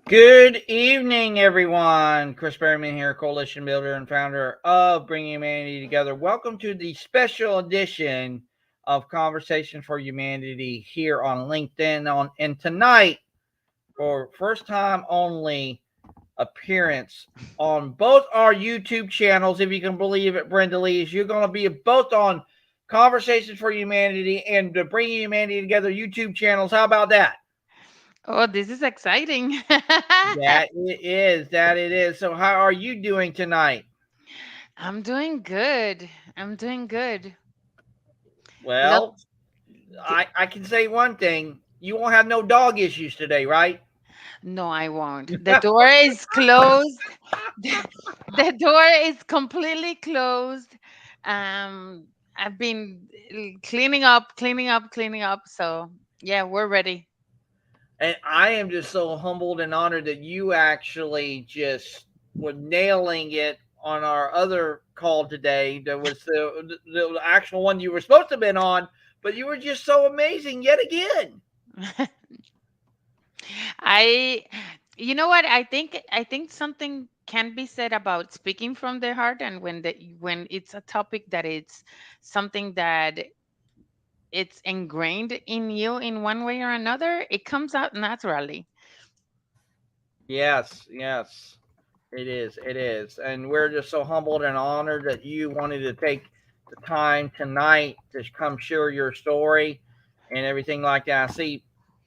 Good evening, everyone. Chris Berryman here, coalition builder and founder of Bringing Humanity Together. Welcome to the special edition of Conversations for Humanity here on LinkedIn. And tonight, for first time only appearance on both our YouTube channels, if you can believe it, Brendaliz, you're going to be both on Conversations for Humanity and the Bringing Humanity Together YouTube channels. How about that? Oh, this is exciting. That it is. That it is. So, how are you doing tonight? I'm doing good. I'm doing good. Look, Well, th- I can say one thing. You won't have no dog issues today, right? no, I won't. The door is closed. The door is completely closed. I've been cleaning up, cleaning up, cleaning up. So, yeah, we're ready. And I am just so humbled and honored that you actually just were nailing it on our other call today. That was the actual one you were supposed to have been on, but you were just so amazing yet again. I you know what? I think something can be said about speaking from the heart, and when it's a topic that it's something that it's ingrained in you in one way or another, it comes out naturally. Yes, yes. It is. It is. And we're just so humbled and honored that you wanted to take the time tonight to come share your story and everything like that. I see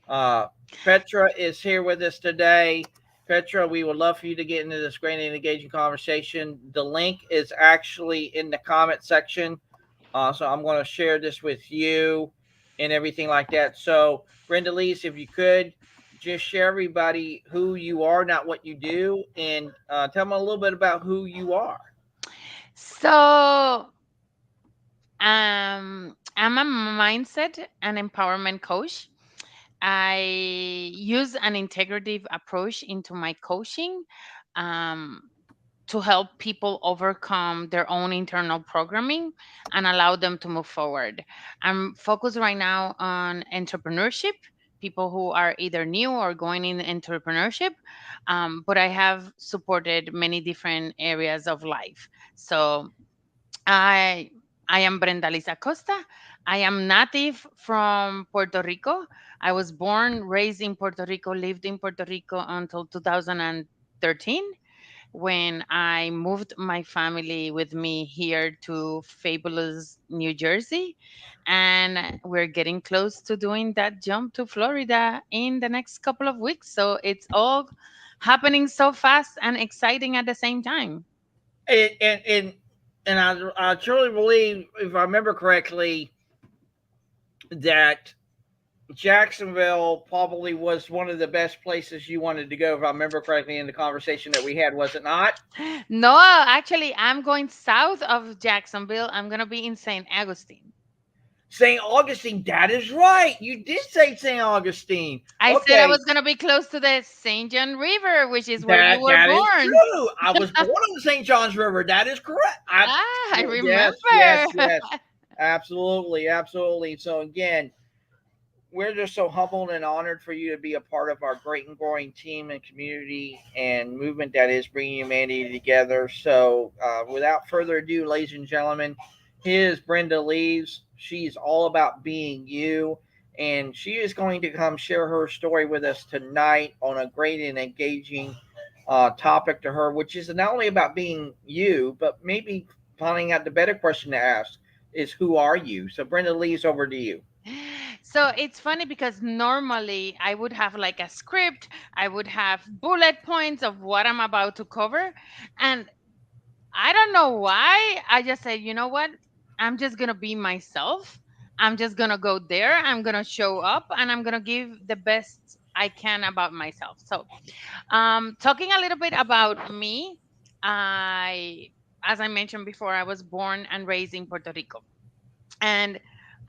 uh, Petra is here with us today. Petra, we would love for you to get into this great and engaging conversation. The link is actually in the comment section. So I'm going to share this with you and everything like that. So, Brenda Lees, if you could just share everybody who you are, not what you do, and tell them a little bit about who you are. So, I'm a mindset and empowerment coach. I use an integrative approach into my coaching. Um, to help people overcome their own internal programming and allow them to move forward. I'm focused right now on entrepreneurship, people who are either new or going in entrepreneurship, but I have supported many different areas of life. So I I am Brendaliz Acosta. I am native from Puerto Rico. I was born, raised in Puerto Rico, lived in Puerto Rico until 2013 when I moved my family with me here to fabulous New Jersey. And we're getting close to doing that jump to Florida in the next couple of weeks. So it's all happening so fast and exciting at the same time. And I truly believe, if I remember correctly, that Jacksonville probably was one of the best places you wanted to go, if I remember correctly in the conversation that we had, was it not? No, actually, I'm going south of Jacksonville. I'm going to be in St. Augustine. St. Augustine, that is right. You did say St. Augustine. I said I Okay, was going to be close to the St. John River, which is where you were that is born. true. I was born on the St. Johns River. That is correct. Ah, I Yes, yes, remember. yes. Absolutely, absolutely. So again, we're just so humbled and honored for you to be a part of our great and growing team and community and movement that is bringing humanity together. So, without further ado, ladies and gentlemen, here's Brenda Leaves. She's all about being you, and she is going to come share her story with us tonight on a great and engaging topic to her, which is not only about being you, but maybe finding out the better question to ask is who are you? So, Brenda Leaves, over to you. So it's funny because normally I would have like a script, I would have bullet points of what I'm about to cover. And I don't know why. I just said, you know what? I'm just going to be myself. I'm just going to go there. I'm going to show up and I'm going to give the best I can about myself. So, talking a little bit about me, I, as I mentioned before, I was born and raised in Puerto Rico. And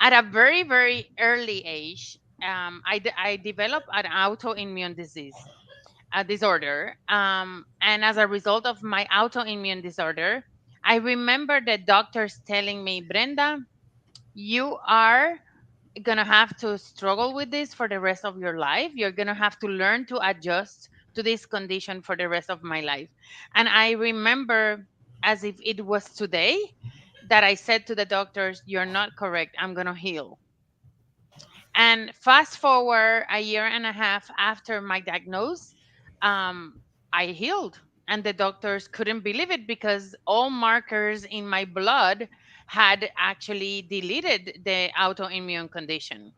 at a very, very early age, I developed an autoimmune disease, a disorder. And as a result of my autoimmune disorder, I remember the doctors telling me, Brenda, you are going to have to struggle with this for the rest of your life. You're going to have to learn to adjust to this condition for the rest of my life. And I remember as if it was today that I said to the doctors, "You're not correct. I'm going to heal." And fast forward a year and a half after my diagnosis, um, I healed. And the doctors couldn't believe it because all markers in my blood had actually deleted the autoimmune condition.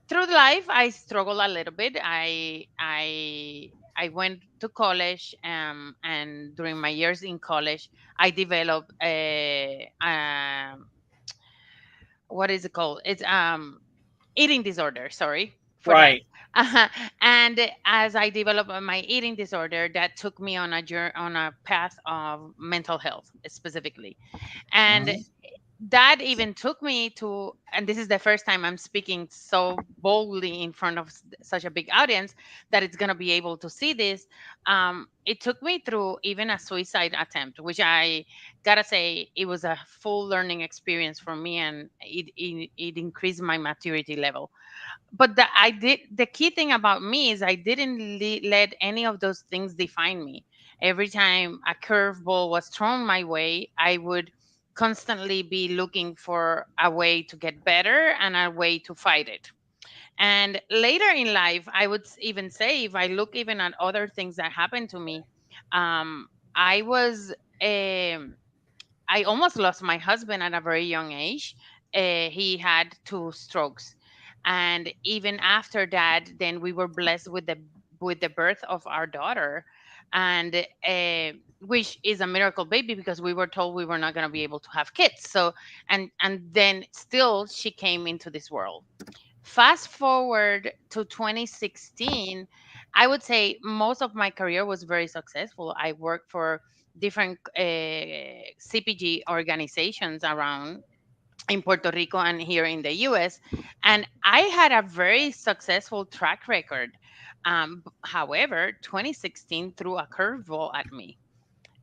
Through life, I struggled a little bit. I went to college, and during my years in college, I developed a what is it called? It's eating disorder. Sorry for that. Right. Uh-huh. And as I developed my eating disorder, that took me on on a path of mental health specifically. And Mhm. that even took me to, and this is the first time I'm speaking so boldly in front of such a big audience that it's going to be able to see this. It took me through even a suicide attempt, which I gotta say it was a full learning experience for me, and it increased my maturity level. But the key thing about me is I didn't let any of those things define me. Every time a curveball was thrown my way, I would constantly be looking for a way to get better and a way to fight it. And later in life, I would even say, if I look even at other things that happened to me, I was um, I almost lost my husband at a very young age. He had two strokes, and even after that, then we were blessed with the birth of our daughter, and which is a miracle baby because we were told we were not going to be able to have kids. So, and then still she came into this world. Fast forward to 2016, I would say most of my career was very successful. I worked for different CPG organizations around in Puerto Rico and here in the US. And I had a very successful track record. However, 2016 threw a curveball at me.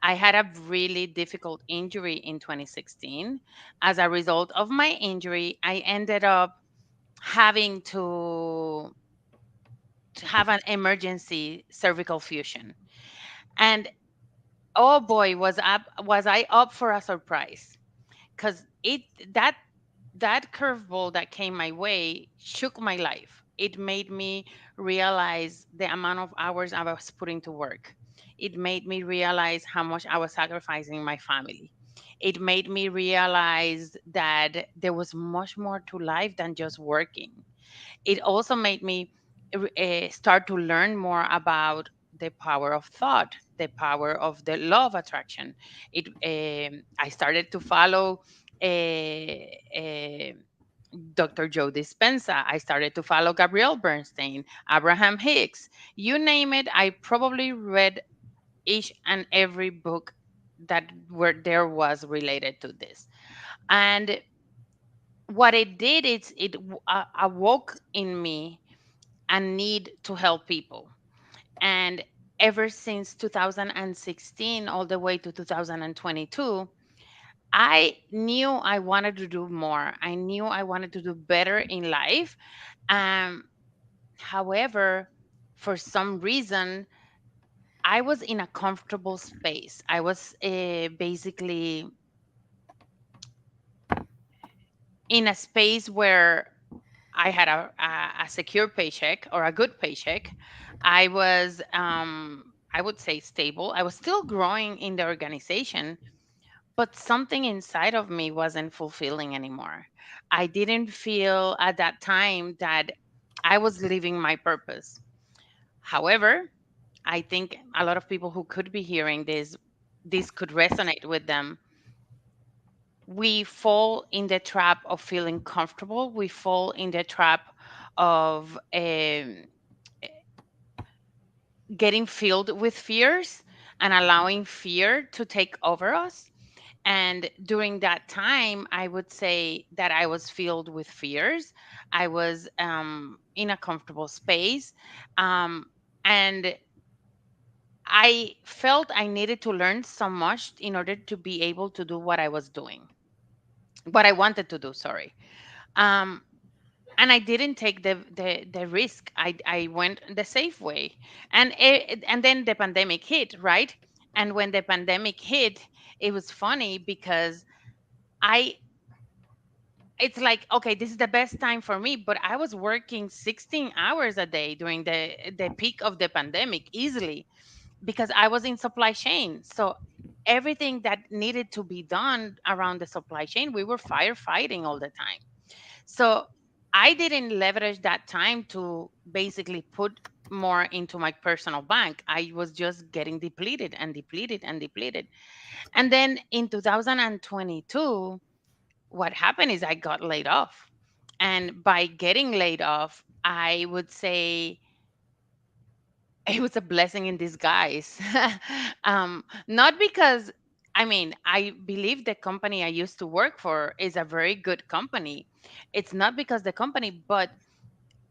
I had a really difficult injury in 2016. As a result of my injury, I ended up having to have an emergency cervical fusion. And oh boy, was I up for a surprise, because it that that curveball that came my way shook my life. It made me realize the amount of hours I was putting to work. It made me realize how much I was sacrificing my family. It made me realize that there was much more to life than just working. It also made me start to learn more about the power of thought, the power of the law of attraction. I started to follow uh, Dr. Joe Dispenza. I started to follow Gabrielle Bernstein, Abraham Hicks. You name it, I probably read each and every book that where there was related to this. And what it did is awoke in me a need to help people. And ever since 2016 all the way to 2022, I knew I wanted to do more. I knew I wanted to do better in life. Um, However, for some reason, I was in a comfortable space. I was basically in a space where I had a secure paycheck or a good paycheck. I was, I would say, stable. I was still growing in the organization, but something inside of me wasn't fulfilling anymore. I didn't feel at that time that I was living my purpose. However, I think a lot of people who could be hearing this could resonate with them. We fall in the trap of feeling comfortable. We fall in the trap of getting filled with fears and allowing fear to take over us. And during that time, I would say that I was filled with fears. I was in a comfortable space. Um, and I felt I needed to learn so much in order to be able to do what I was doing, what I wanted to do, sorry. Um, and I didn't take the risk. I went the safe way, and then the pandemic hit, right? And when the pandemic hit, it was funny because I it's like, okay, this is the best time for me, but I was working 16 hours a day during the peak of the pandemic easily, because I was in supply chain. So everything that needed to be done around the supply chain, we were firefighting all the time. So I didn't leverage that time to basically put more into my personal bank. I was just getting depleted and depleted and depleted. And then in 2022, what happened is I got laid off. And by getting laid off, I would say it was a blessing in disguise. Not because, I mean, I believe the company I used to work for is a very good company. It's not because the company, but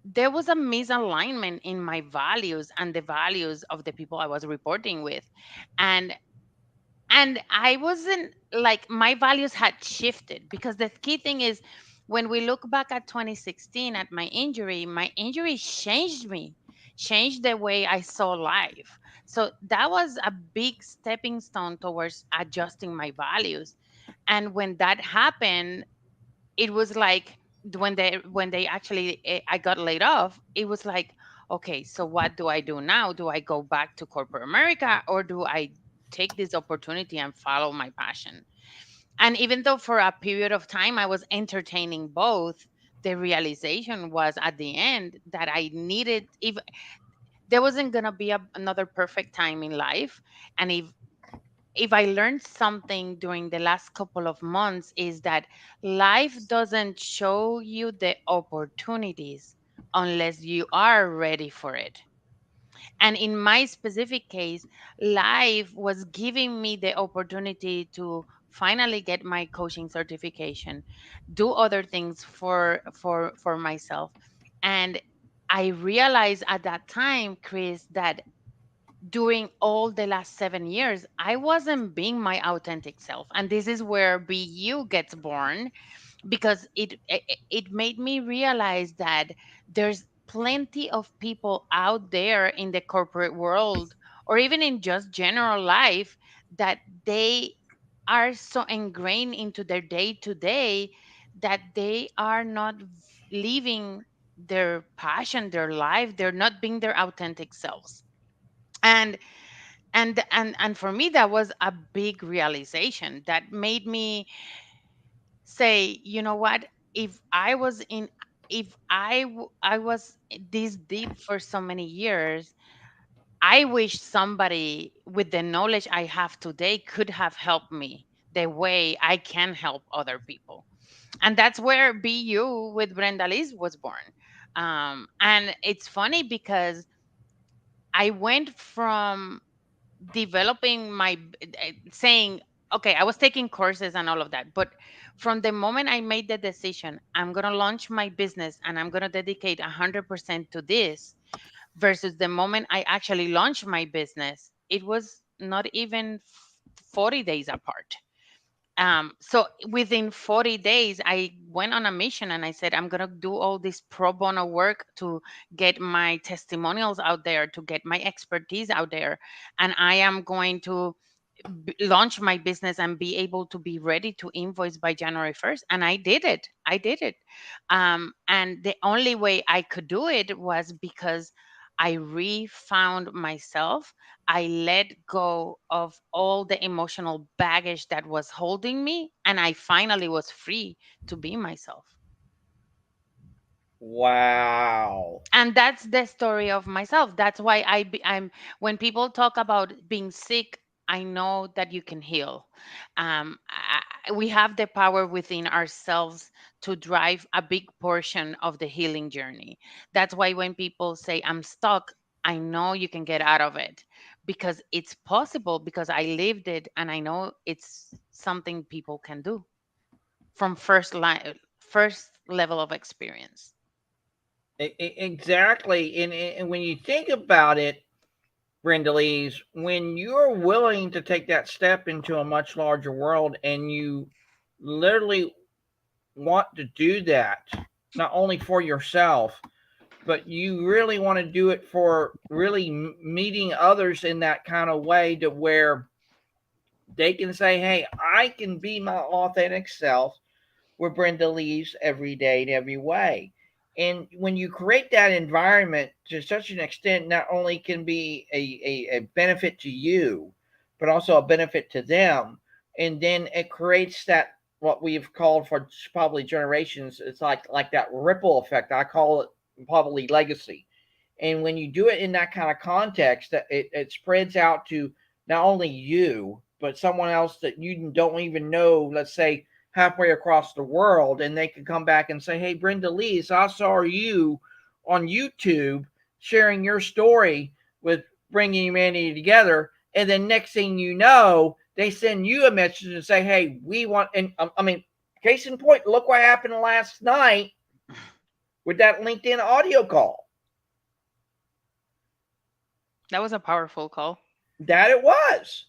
there was a misalignment in my values and the values of the people I was reporting with. And I wasn't like, my values had shifted, because the key thing is, when we look back at 2016 at my injury changed me, changed the way I saw life. So that was a big stepping stone towards adjusting my values. And when that happened, it was like, when they actually, I got laid off, it was like, okay, so what do I do now? Do I go back to corporate America, or do I take this opportunity and follow my passion? And even though for a period of time I was entertaining both, the realization was at the end that I needed, if there wasn't going to be another perfect time in life, and if I learned something during the last couple of months, is that life doesn't show you the opportunities unless you are ready for it. And in my specific case, life was giving me the opportunity to finally get my coaching certification, do other things for myself. And I realized at that time, Chris, that during all the last 7 years, I wasn't being my authentic self. And this is where BU gets born, because it made me realize that there's plenty of people out there in the corporate world, or even in just general life, that they are so ingrained into their day to day that they are not living their passion, their life. They're not being their authentic selves. And and for me, that was a big realization that made me say, you know what, if I was in if I was this deep for so many years, I wish somebody with the knowledge I have today could have helped me the way I can help other people. And that's where BU with Brendaliz was born. And it's funny because I went from developing saying, okay, I was taking courses and all of that, but from the moment I made the decision, I'm going to launch my business and I'm going to dedicate 100% to this, versus the moment I actually launched my business, it was not even 40 days apart. So within 40 days, I went on a mission and I said, I'm going to do all this pro bono work to get my testimonials out there, to get my expertise out there. And I am going to launch my business and be able to be ready to invoice by January 1st. And I did it. I did it. And the only way I could do it was because I refound myself. I let go of all the emotional baggage that was holding me, and I finally was free to be myself. Wow. And that's the story of myself. That's why I'm, when people talk about being sick, I know that you can heal. We have the power within ourselves to drive a big portion of the healing journey. That's why when people say I'm stuck, I know you can get out of it, because it's possible, because I lived it and I know it's something people can do from first level of experience. Exactly. And when you think about it, Brenda Lees, when you're willing to take that step into a much larger world and you literally want to do that, not only for yourself, but you really want to do it for really meeting others in that kind of way to where they can say, hey, I can be my authentic self with Brendaliz every day in every way. And when you create that environment to such an extent, not only can be a benefit to you, but also a benefit to them. And then it creates that what we've called for probably generations. It's like that ripple effect. I call it probably legacy. And when you do it in that kind of context, that it spreads out to not only you, but someone else that you don't even know, let's say halfway across the world, and they can come back and say, hey, Brendaliz, I saw you on YouTube sharing your story with bringing humanity together. And then next thing you know, they send you a message and say, hey, we want, and I mean, case in point, look what happened last night with that LinkedIn audio call. That was a powerful call. That it was.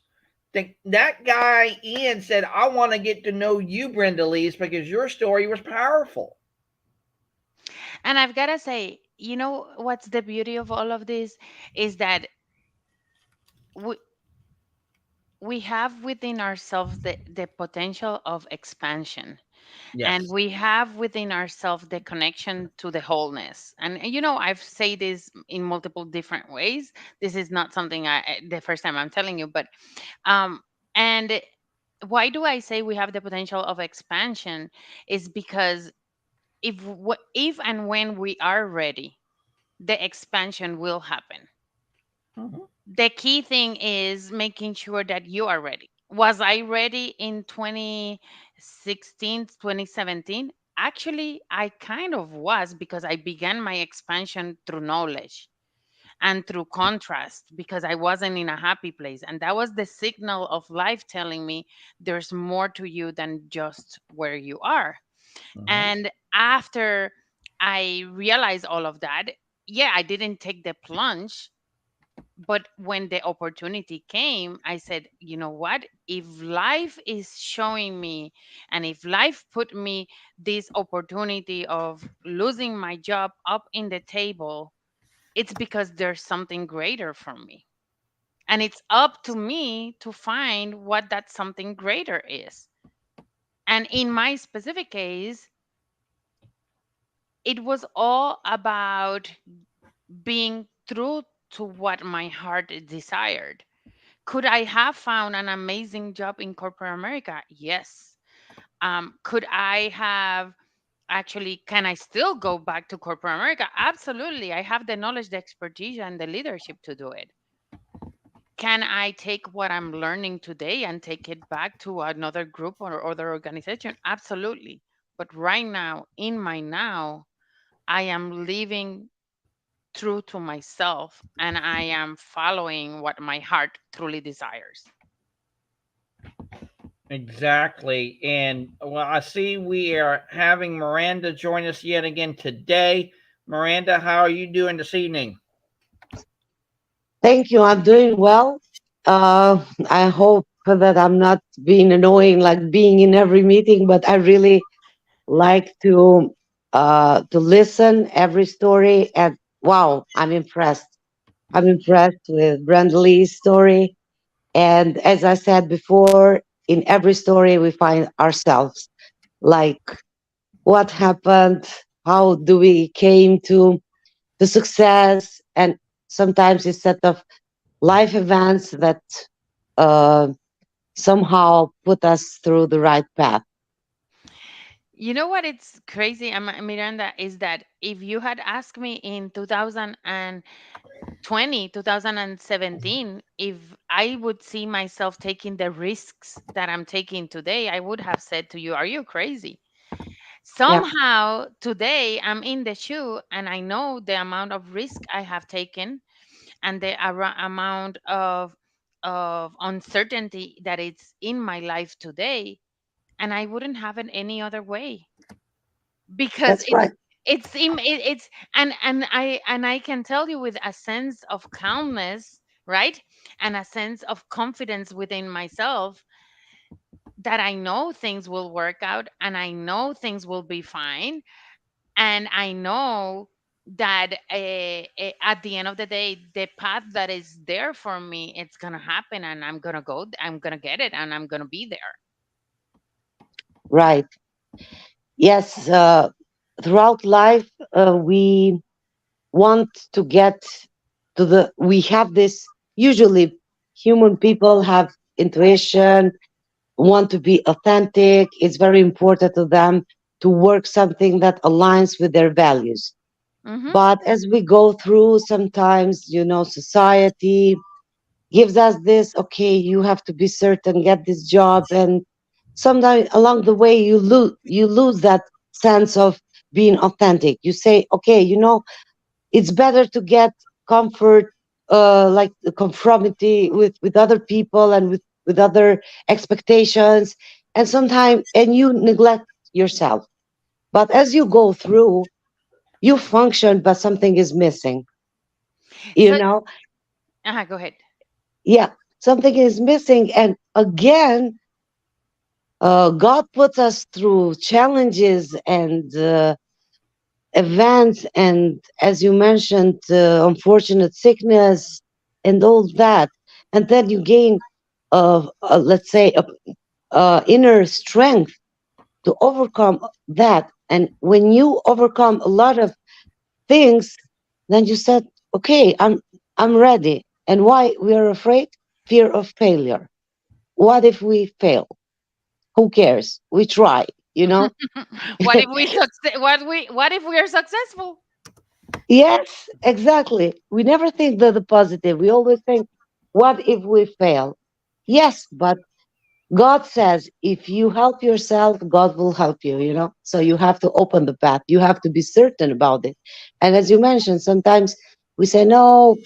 That guy Ian said, I want to get to know you, Brendaliz, because your story was powerful. And I've got to say, you know what's the beauty of all of this is that we, we have within ourselves the potential of expansion, and Yes. we have within ourselves the connection to the wholeness. And I've said this in multiple different ways. This is not something the first time I'm telling you, but um and why do I say we have the potential of expansion is because if and when we are ready, the expansion will happen. Mhm. The key thing is making sure that you are ready. Was I ready in 2016, 2017? Actually, I kind of was, because I began my expansion through knowledge and through contrast, because I wasn't in a happy place. And that was the signal of life telling me there's more to you than just where you are. Mhm. And after I realized all of that, yeah, I didn't take the plunge, but when the opportunity came, I said, you know what? If life is showing me, and if life put me this opportunity of losing my job up in the table, it's because there's something greater for me. And it's up to me to find what that something greater is. And in my specific case, it was all about being true to what my heart desired. Could I have found an amazing job in corporate America? Yes. Could I have actually, can I still go back to corporate America? Absolutely. I have the knowledge, the expertise, and the leadership to do it. Can I take what I'm learning today and take it back to another group or other organization? Absolutely. But right now, in my now, I am living true to myself, and I am following what my heart truly desires. Exactly. And well, I see we are having Miranda join us yet again today. Miranda, how are you doing this evening? Thank you. I'm doing well. I hope that I'm not being annoying, like being in every meeting, but I really like to listen every story. And wow, I'm impressed. I'm impressed with Brendali's story. And as I said before, in every story we find ourselves. Like what happened? How do we came to success? And sometimes it's set of life events that uh, somehow put us through the right path. You know what? It's crazy, Miranda, is that if you had asked me in 2020, 2017, if I would see myself taking the risks that I'm taking today, I would have said to you, are you crazy? Yeah, Somehow today I'm in the shoe, and I know the amount of risk I have taken, and the amount of uncertainty that it's in my life today, and I wouldn't have it any other way, because that's right. it's and I can tell you with a sense of calmness, right, and a sense of confidence within myself, that I know things will work out and I know things will be fine. And I know that at the end of the day, the path that is there for me, it's gonna happen, and I'm gonna get it, and I'm gonna be there. Right. Yes. Throughout life, we want to get to we have this, usually human people have intuition, want to be authentic. It's very important to them to work something that aligns with their values. Mm-hmm. But as we go through, sometimes, society gives us this, okay, you have to be certain, get this job. And sometimes along the way, you lose that sense of being authentic. You say, okay, it's better to get comfort, like the conformity with other people and with other expectations, and sometimes, and you neglect yourself. But as you go through, you function, but something is missing, you So, know go ahead. yeah, something is missing. And again, God puts us through challenges and events, and as you mentioned, unfortunate sickness and all that. And then you gain, let's say, inner strength to overcome that. And when you overcome a lot of things, then you said, okay, I'm ready. And why we are afraid? Fear of failure. What if we fail? Who cares? We try, you know? What if we what if we are successful? Yes, exactly. We never think the positive. We always think, what if we fail? Yes, but God says if you help yourself, God will help you. So you have to open the path. You have to be certain about it. And as you mentioned, sometimes we say, no,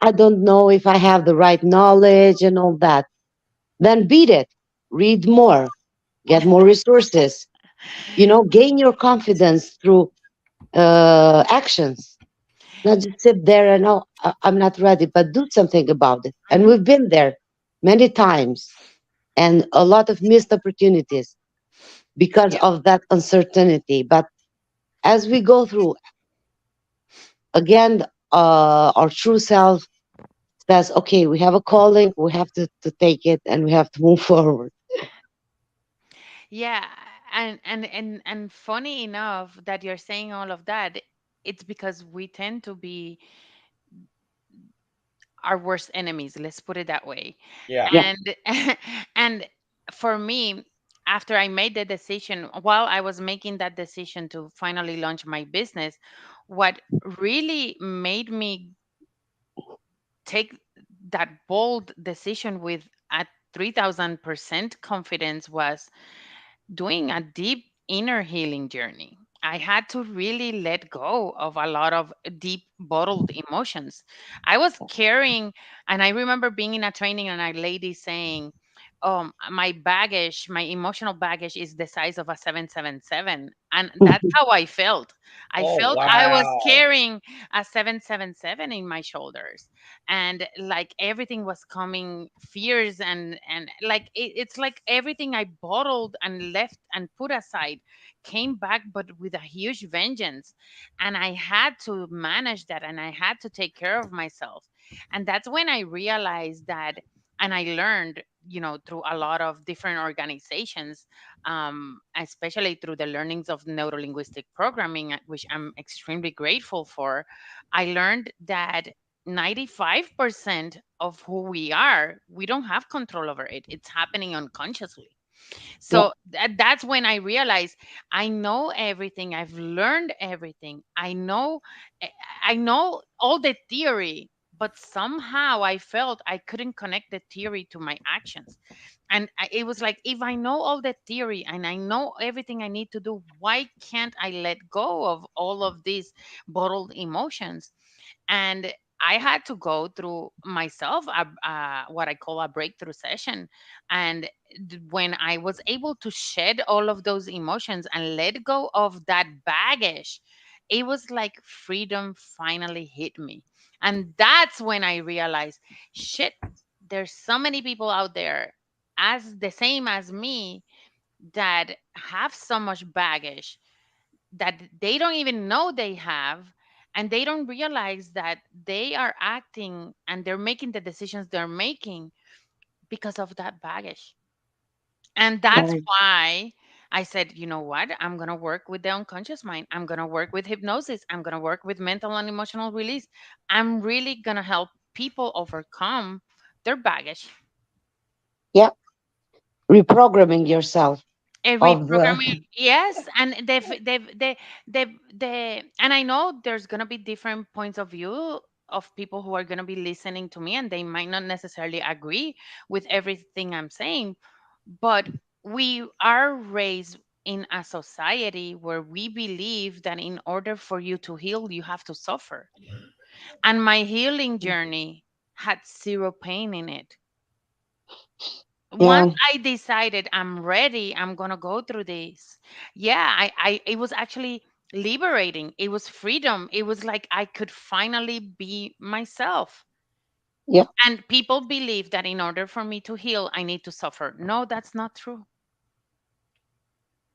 I don't know if I have the right knowledge and all that. Then beat it. Read more, get more resources, gain your confidence through actions. Not just sit there and, oh, I'm not ready, but do something about it. And Mhm. we've been there many times, and a lot of missed opportunities because Yeah. of that uncertainty. But as we go through, again, our true self says, okay, we have a calling, we have to take it, and we have to move forward. Yeah, and funny enough that you're saying all of that, it's because we tend to be our worst enemies, let's put it that way. Yeah. Yeah. And and for me, after I made the decision, while I was making that decision to finally launch my business, what really made me take that bold decision with a 3000% confidence was doing a deep inner healing journey. I had to really let go of a lot of deep bottled emotions. I was carrying, and I remember being in a training and a lady saying, my baggage, my emotional baggage is the size of a 777. And that's how I felt. I Oh felt I was wow. carrying a 777 in my shoulders, and like everything was coming fears, and like it's like everything I bottled and left and put aside came back, but with a huge vengeance. And I had to manage that, and I had to take care of myself. And that's when I realized that, and I learned, through a lot of different organizations, especially through the learnings of neurolinguistic programming, which I'm extremely grateful for. I learned that 95% of who we are, we don't have control over it. It's happening unconsciously. Yeah. So that's when I realized I know everything. I've learned everything. Eh, I know all the theory, but somehow I felt I couldn't connect the theory to my actions. And it was like, if I know all the theory and I know everything I need to do, why can't I let go of all of these bottled emotions? And I had to go through myself what I call a breakthrough session. And when I was able to shed all of those emotions and let go of that baggage, it was like freedom finally hit me. And that's when I realized, shit, there's so many people out there as the same as me that have so much baggage that they don't even know they have, and they don't realize that they are acting and they're making the decisions they're making because of that baggage. And that's Right. why I said, you know what? I'm going to work with the unconscious mind. I'm going to work with hypnosis. I'm going to work with mental and emotional release. I'm really going to help people overcome their baggage. Yeah. Reprogramming yourself A of reprogramming, the yes, and and I know there's gonna be different points of view of people who are gonna be listening to me, and they might not necessarily agree with everything I'm saying, but we are raised in a society where we believe that in order for you to heal, you have to suffer. And my healing journey had zero pain in it. Once yeah, I decided I'm ready, I'm gonna go through this. Yeah, I it was actually liberating. It was freedom. It was like I could finally be myself. yeah, And people believe that in order for me to heal, I need to suffer. No, that's not true.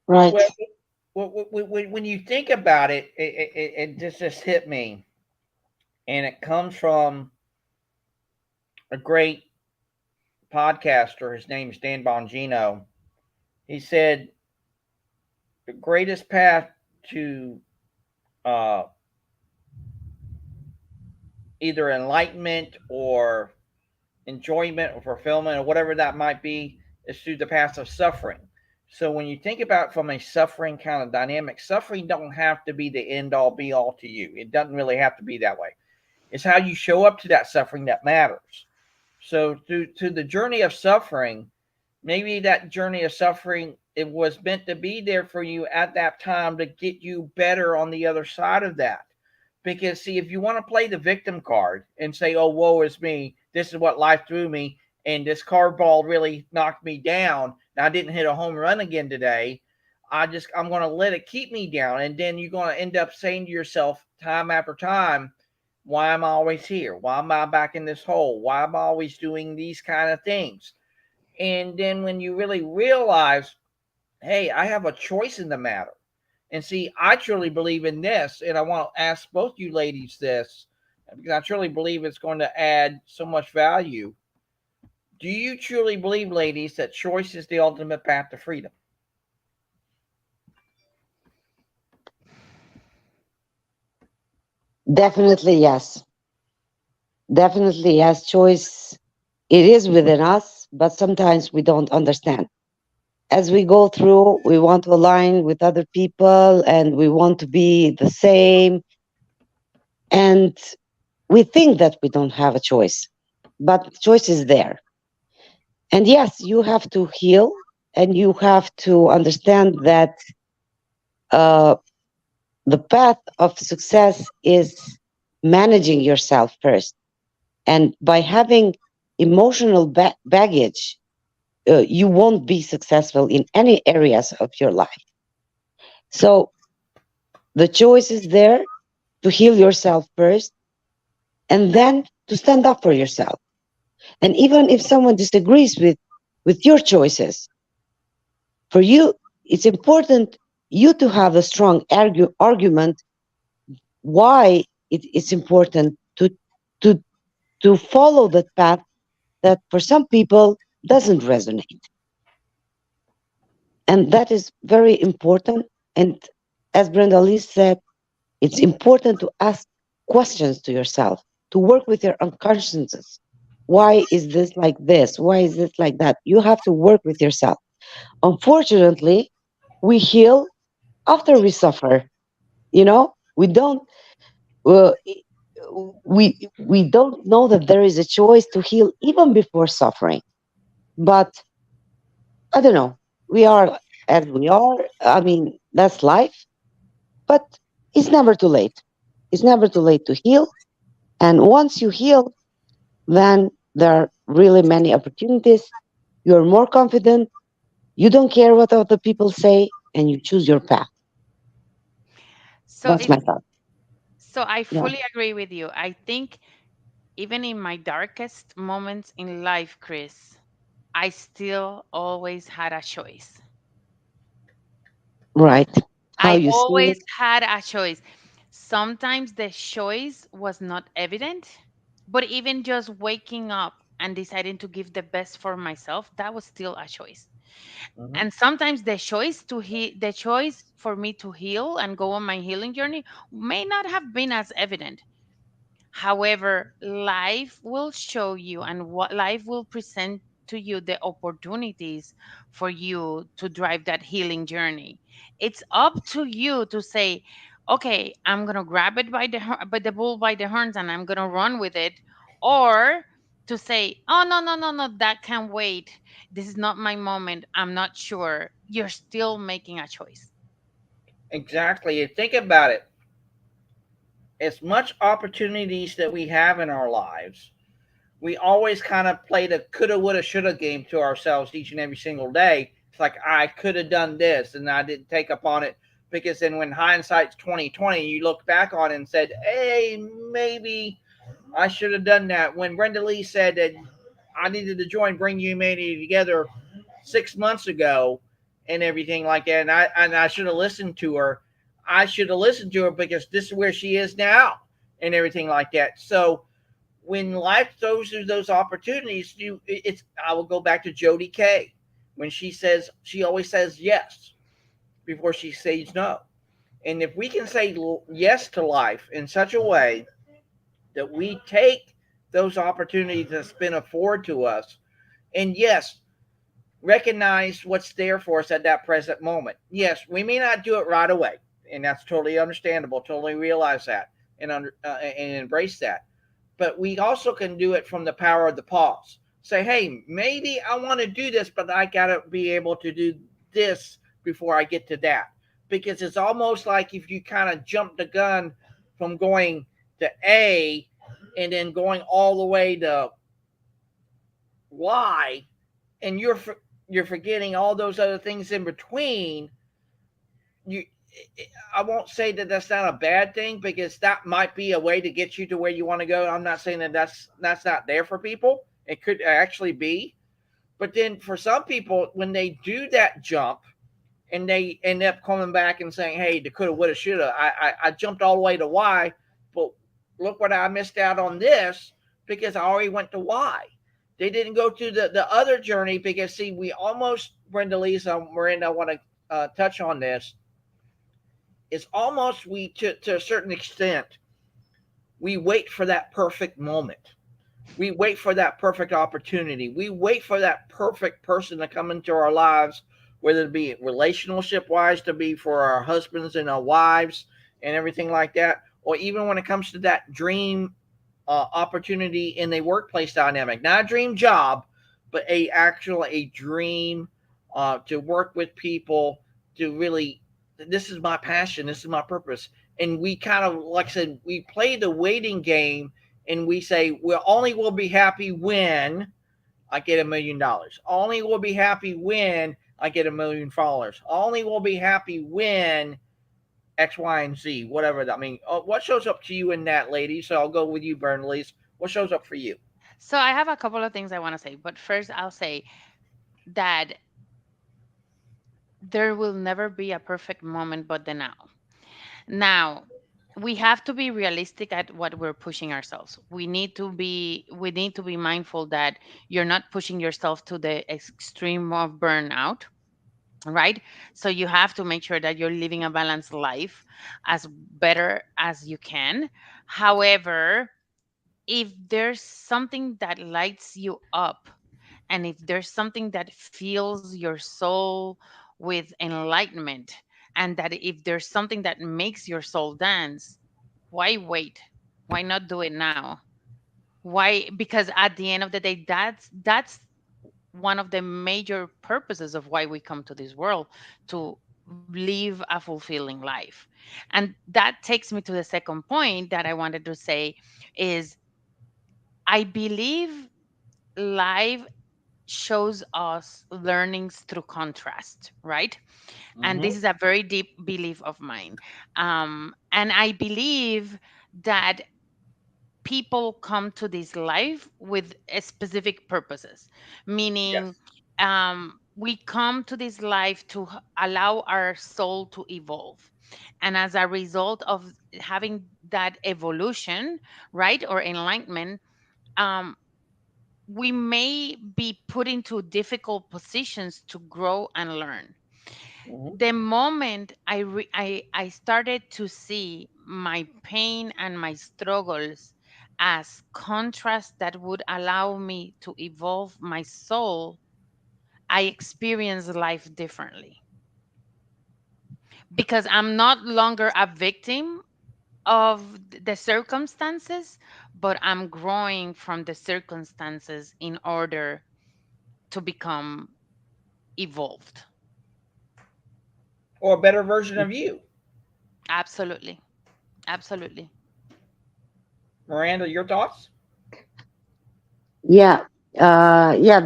right. Well, when you think about it, it just hit me, and it comes from a great podcaster. His name is Dan Bongino. He said the greatest path to uh, either enlightenment or enjoyment or fulfillment or whatever that might be is through the path of suffering. So when you think about it from a suffering kind of dynamic, suffering don't have to be the end all be all to you. It doesn't really have to be that way. It's how you show up to that suffering that matters. So through the journey of suffering, maybe that journey of suffering, it was meant to be there for you at that time to get you better on the other side of that. Because see, if you want to play the victim card and say, "Oh, woe is me. This is what life threw me, and this card ball really knocked me down. And I didn't hit a home run again today. I'm going to let it keep me down." And then you're going to end up saying to yourself time after time, "Why am I always here? Why am I back in this hole? Why am I always doing these kind of things?" And then when you really realize, hey, I have a choice in the matter. And see, I truly believe in this, and I want to ask both you ladies this because I truly believe it's going to add so much value. Do you truly believe, ladies, that choice is the ultimate path to freedom? Definitely yes. Definitely yes. Choice, it is within us, but sometimes we don't understand. As we go through, we want to align with other people and we want to be the same. And we think that we don't have a choice, but the choice is there. And yes, you have to heal and you have to understand that uh, the path of success is managing yourself first. And by having emotional baggage, you won't be successful in any areas of your life. So the choice is there to heal yourself first and then to stand up for yourself. And even if someone disagrees with your choices, for you, it's important you to have a strong argument why it's important to to follow that path that for some people doesn't resonate. And that is very important. And as Brendaliz said, it's important to ask questions to yourself, to work with your unconsciouses. Why is this like this? Why is this like that? You have to work with yourself. Unfortunately, we heal after we suffer. You know, uh, we don't know that there is a choice to heal even before suffering. But I don't know. We are as we are. I mean, that's life. But it's never too late. It's never too late to heal. And once you heal, then there are really many opportunities. You're more confident. You don't care what other people say, and you choose your path. So That's if my thought. so I Yeah. fully agree with you. I think even in my darkest moments in life, Chris, I still always had a choice. Right. how I you see always it. had a choice. Sometimes the choice was not evident, but even just waking up and deciding to give the best for myself, that was still a choice. Hmm. And sometimes the choice for me to heal and go on my healing journey may not have been as evident. However, life will show you, and what life will present to you, the opportunities for you to drive that healing journey. It's up to you to say, okay, I'm going to grab it by the bull by the horns and I'm going to run with it. Or to say, oh, no, no, no, no, that can wait. This is not my moment. I'm not sure. You're still making a choice. Exactly. And think about it. As much opportunities that we have in our lives, we always kind of play the coulda, woulda, shoulda game to ourselves each and every single day. It's like I could have done this and I didn't take upon it, because then when hindsight's 2020, you look back on it and said, "Hey, maybe I should have done that." When Brendaliz said that I needed to join Bring Humanity Together 6 months ago and everything like that, and I should have listened to her. I should have listened to her because this is where she is now and everything like that. So when life throws you those opportunities, it's I will go back to Jody Kay when she always says yes before she says no. And if we can say yes to life in such a way that we take those opportunities that's been afforded to us, and yes, recognize what's there for us at that present moment. Yes, we may not do it right away, and that's totally understandable. Totally realize that and embrace that. But we also can do it from the power of the pause. Say, hey, maybe I want to do this, but I got to be able to do this before I get to that. Because it's almost like if you kind of jump the gun from going to A and then going all the way to Y, and you're forgetting all those other things in between. You, I won't say that that's not a bad thing, because that might be a way to get you to where you want to go. I'm not saying that that's not there for people. It could actually be, but then for some people, when they do that jump and they end up coming back and saying, "Hey, the coulda, woulda, shoulda. I jumped all the way to Y, but look what I missed out on this because I already went to Y." They didn't go to the other journey because see, we almost Brenda Lisa Miranda. I want to touch on this. It's almost we to a certain extent we wait for that perfect moment. We wait for that perfect opportunity. We wait for that perfect person to come into our lives, whether it be relationship wise, to be for our husbands and our wives and everything like that, or even when it comes to that dream opportunity in the workplace dynamic, not a dream job, but a dream to work with people to really. This is my passion. This is my purpose. And we kind of, like I said, we play the waiting game, and we say we only will be happy when I get $1 million. Only will be happy when I get 1 million followers. Only will be happy when X, Y, and Z, whatever that. I mean, what shows up to you in that, lady? So I'll go with you, Bernalise. What shows up for you? So I have a couple of things I want to say, but first I'll say that there will never be a perfect moment but the now. Now, we have to be realistic at what we're pushing ourselves. We need to be mindful that you're not pushing yourself to the extreme of burnout, right? So you have to make sure that you're living a balanced life as better as you can. However, if there's something that lights you up, and if there's something that fills your soul with enlightenment, and that if there's something that makes your soul dance, why wait? Why not do it now? Why? Because at the end of the day, that's one of the major purposes of why we come to this world, to live a fulfilling life. And that takes me to the second point that I wanted to say is, I believe life shows us learnings through contrast, right? And this Mm-hmm. is a very deep belief of mine. And I believe that people come to this life with specific purposes, meaning Yes. we come to this life to allow our soul to evolve. And as a result of having that evolution, right, or enlightenment, um, we may be put into difficult positions to grow and learn. Mhm. The moment I started to see my pain and my struggles as contrast that would allow me to evolve my soul, I experience life differently because I'm not longer a victim of the circumstances, but I'm growing from the circumstances in order to become evolved. Or a better version of you. Absolutely. Absolutely. Miranda, your thoughts? Yeah, yeah.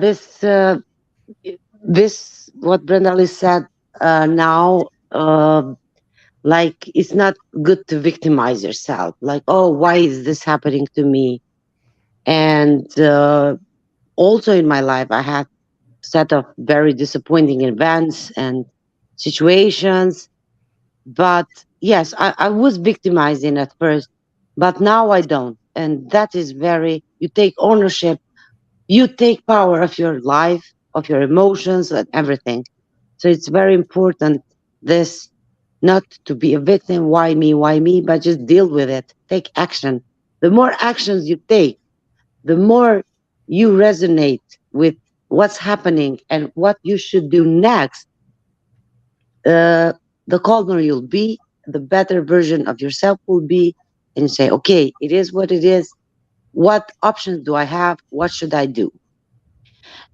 This what Brendaliz said now. Like it's not good to victimize yourself. Like, oh, why is this happening to me? And also in my life, I had set of very disappointing events and situations. But yes, I was victimizing at first, but now I don't. And that is very, you take ownership, you take power of your life, of your emotions, and everything. So it's very important this not to be a victim, why me, but just deal with it, take action. The more actions you take, the more you resonate with what's happening and what you should do next, uh, the calmer you'll be, the better version of yourself will be. And you say, okay, it is what it is. What options do I have? What should I do?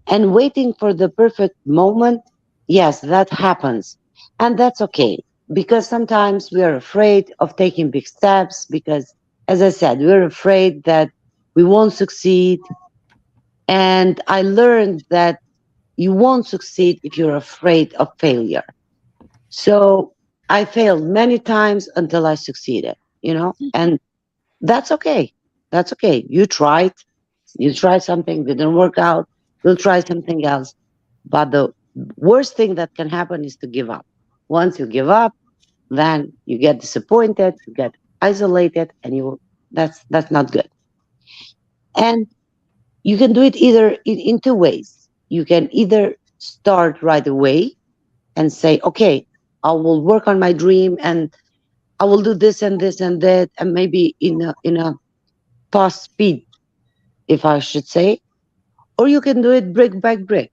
And waiting for the perfect moment, yes, that happens. And that's okay. Because sometimes we are afraid of taking big steps because, as I said, we're afraid that we won't succeed. And I learned that you won't succeed if you're afraid of failure. So I failed many times until I succeeded, and that's okay. That's okay. You tried something, didn't work out, you'll try something else. But the worst thing that can happen is to give up. Once you give up, then you get disappointed, you get isolated, and that's not good. And you can do it either in two ways. You can either start right away and say, okay, I will work on my dream and I will do this and this and that, and maybe in a fast speed, if I should say. Or you can do it brick by brick,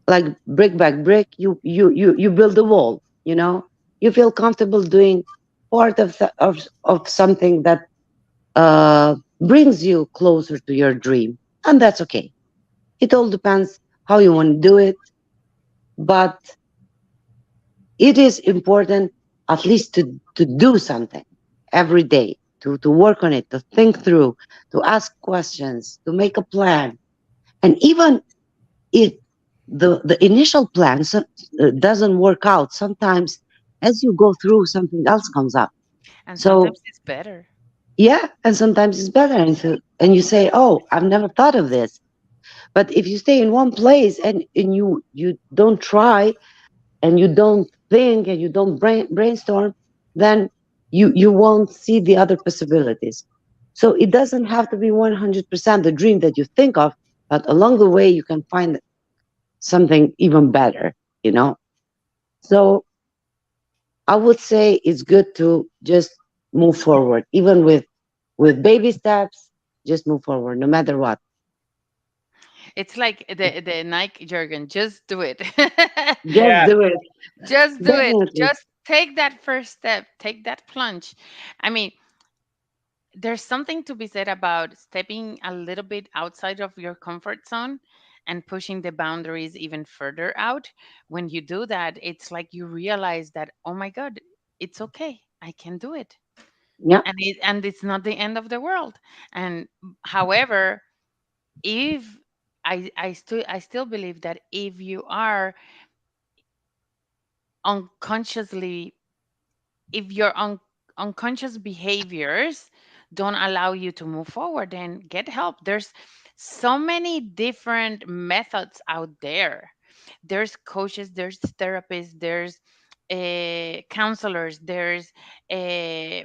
like brick by brick. You build a wall. You feel comfortable doing part of something that brings you closer to your dream, and that's okay. It all depends how you want to do it, but it is important at least to do something every day, to work on it, to think through, to ask questions, to make a plan. And even if the initial plan doesn't work out, sometimes as you go through, something else comes up. And So sometimes it's better. yeah, and sometimes it's better, and you say, oh, I've never thought of this. But if you stay in one place and you don't try and you don't think and you don't brainstorm, then you won't see the other possibilities. So it doesn't have to be 100% the dream that you think of, but along the way you can find something even better, you know? So I would say it's good to just move forward, even with baby steps, just move forward no matter what. It's like the Nike jargon, just do it. Just Yes. do it. Just do it. Definitely. Just take that first step, take that plunge. I mean, there's something to be said about stepping a little bit outside of your comfort zone and pushing the boundaries even further out. When you do that, it's like you realize that, oh my God, it's okay. I can do it. Yeah. And it's not the end of the world. And however, if I still believe that if you are unconsciously if your unconscious behaviors don't allow you to move forward, then get help. There's so many different methods out there. There's coaches, there's therapists, there's counselors, there's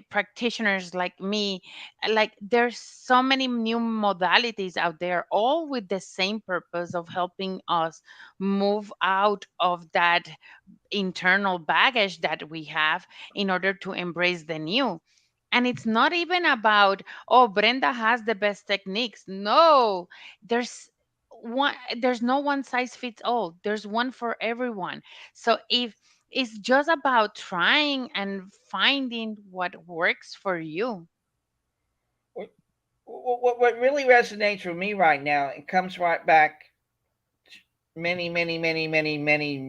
practitioners like me. Like there's so many new modalities out there, all with the same purpose of helping us move out of that internal baggage that we have in order to embrace the new. And it's not even about, oh, Brenda has the best techniques. No, there's there's no one size fits all. There's one for everyone. So if it's just about trying and finding what works for you. What really resonates with me right now, it comes right back many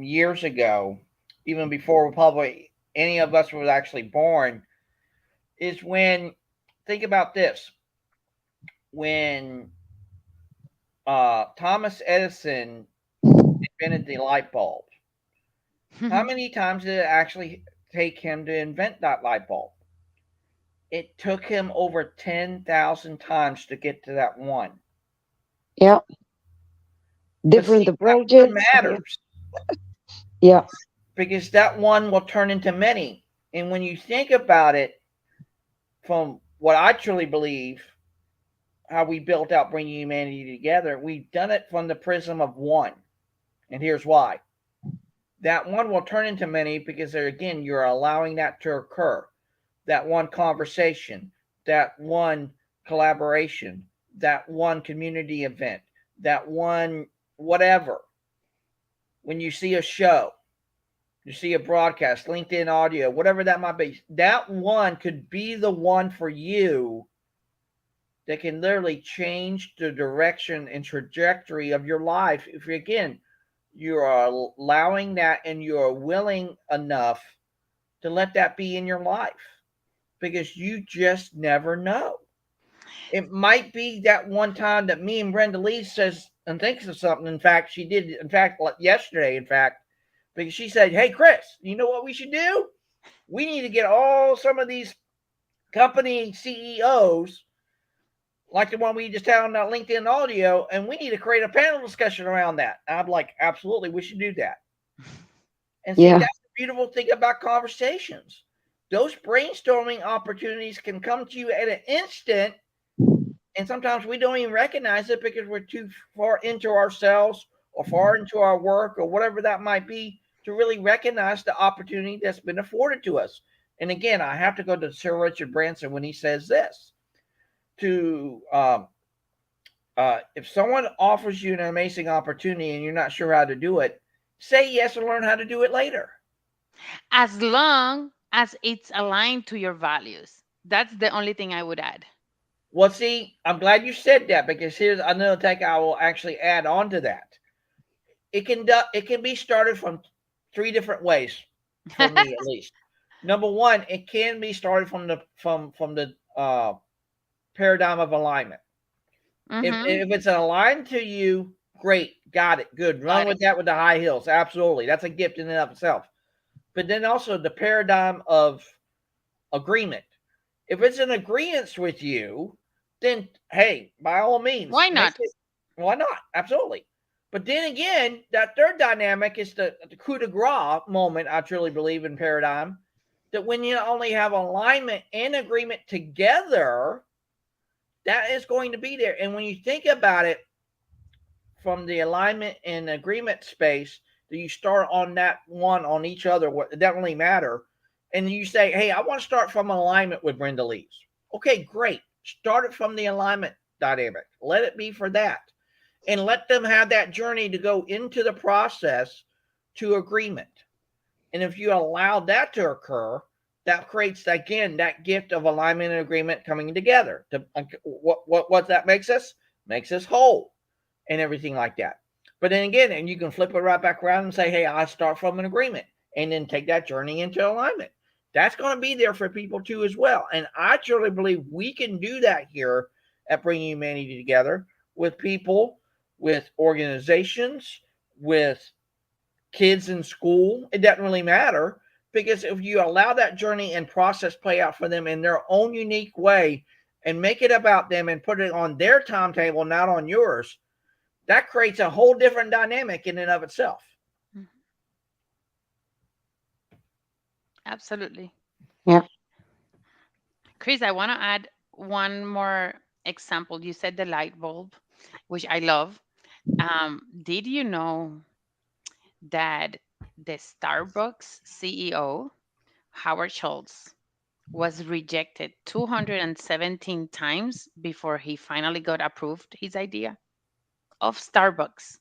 years ago, even before probably any of us was actually born, is when, think about this, when Thomas Edison invented the light bulb. How many times did it actually take him to invent that light bulb? It took him over 10,000 times to get to that one. Yeah. But Different see, that one approaches. Yeah. matters Yeah. because that one will turn into many. And when you think about it, from what I truly believe, how we built out bringing humanity together, we've done it from the prism of one. And here's why. That one will turn into many because there again, you're allowing that to occur. That one conversation, that one collaboration, that one community event, that one whatever. When you see a show, you see a broadcast, LinkedIn audio, whatever that might be, that one could be the one for you that can literally change the direction and trajectory of your life. If again, you are allowing that and you are willing enough to let that be in your life, because you just never know. It might be that one time that me and Brendaliz says and thinks of something. In fact, she did. In fact, yesterday, in fact, because she said, "Hey, Chris, you know what we should do? We need to get all some of these company CEOs, like the one we just had on that LinkedIn audio, and we need to create a panel discussion around that." And I'm like, absolutely, we should do that. And see, Yeah. that's the beautiful thing about conversations. Those brainstorming opportunities can come to you at an instant, and sometimes we don't even recognize it because we're too far into ourselves or far into our work or whatever that might be to really recognize the opportunity that's been afforded to us. And again, I have to go to Sir Richard Branson when he says this: to if someone offers you an amazing opportunity and you're not sure how to do it, say yes and learn how to do it later. As long as it's aligned to your values. That's the only thing I would add. Well, see, I'm glad you said that, because here's another thing I will actually add on to that. It can be started from three different ways, for me at least. Number one, it can be started from the paradigm of alignment. Mm-hmm. If it's aligned to you, great, got it, good. Run Got with it. that with the high heels, absolutely. That's a gift in and of itself. But then also the paradigm of agreement. If it's an agreement with you, then hey, by all means, Why make not? it. Why not? Absolutely. But then again, that third dynamic is the coup de grace moment. I truly believe in paradigm that when you only have alignment and agreement together, that is going to be there. And when you think about it from the alignment and agreement space, that you start on that one on each other, what it doesn't really matter. And you say, hey, I want to start from alignment with Brendaliz. Okay, great. Start it from the alignment dynamic. Let it be for that. And let them have that journey to go into the process to agreement. And if you allow that to occur, that creates again that gift of alignment and agreement coming together. To what that makes us? Makes us whole and everything like that. But then again, and you can flip it right back around and say, hey, I start from an agreement, and then take that journey into alignment. That's going to be there for people too as well. And I truly believe we can do that here at Bringing Humanity Together, with people, with organizations, with kids in school. It doesn't really matter, because if you allow that journey and process play out for them in their own unique way and make it about them and put it on their timetable, not on yours, that creates a whole different dynamic in and of itself. Absolutely. Yeah. Chris, I want to add one more example. You said the light bulb, which I love. Did you know that the Starbucks CEO, Howard Schultz, was rejected 217 times before he finally got approved his idea of Starbucks?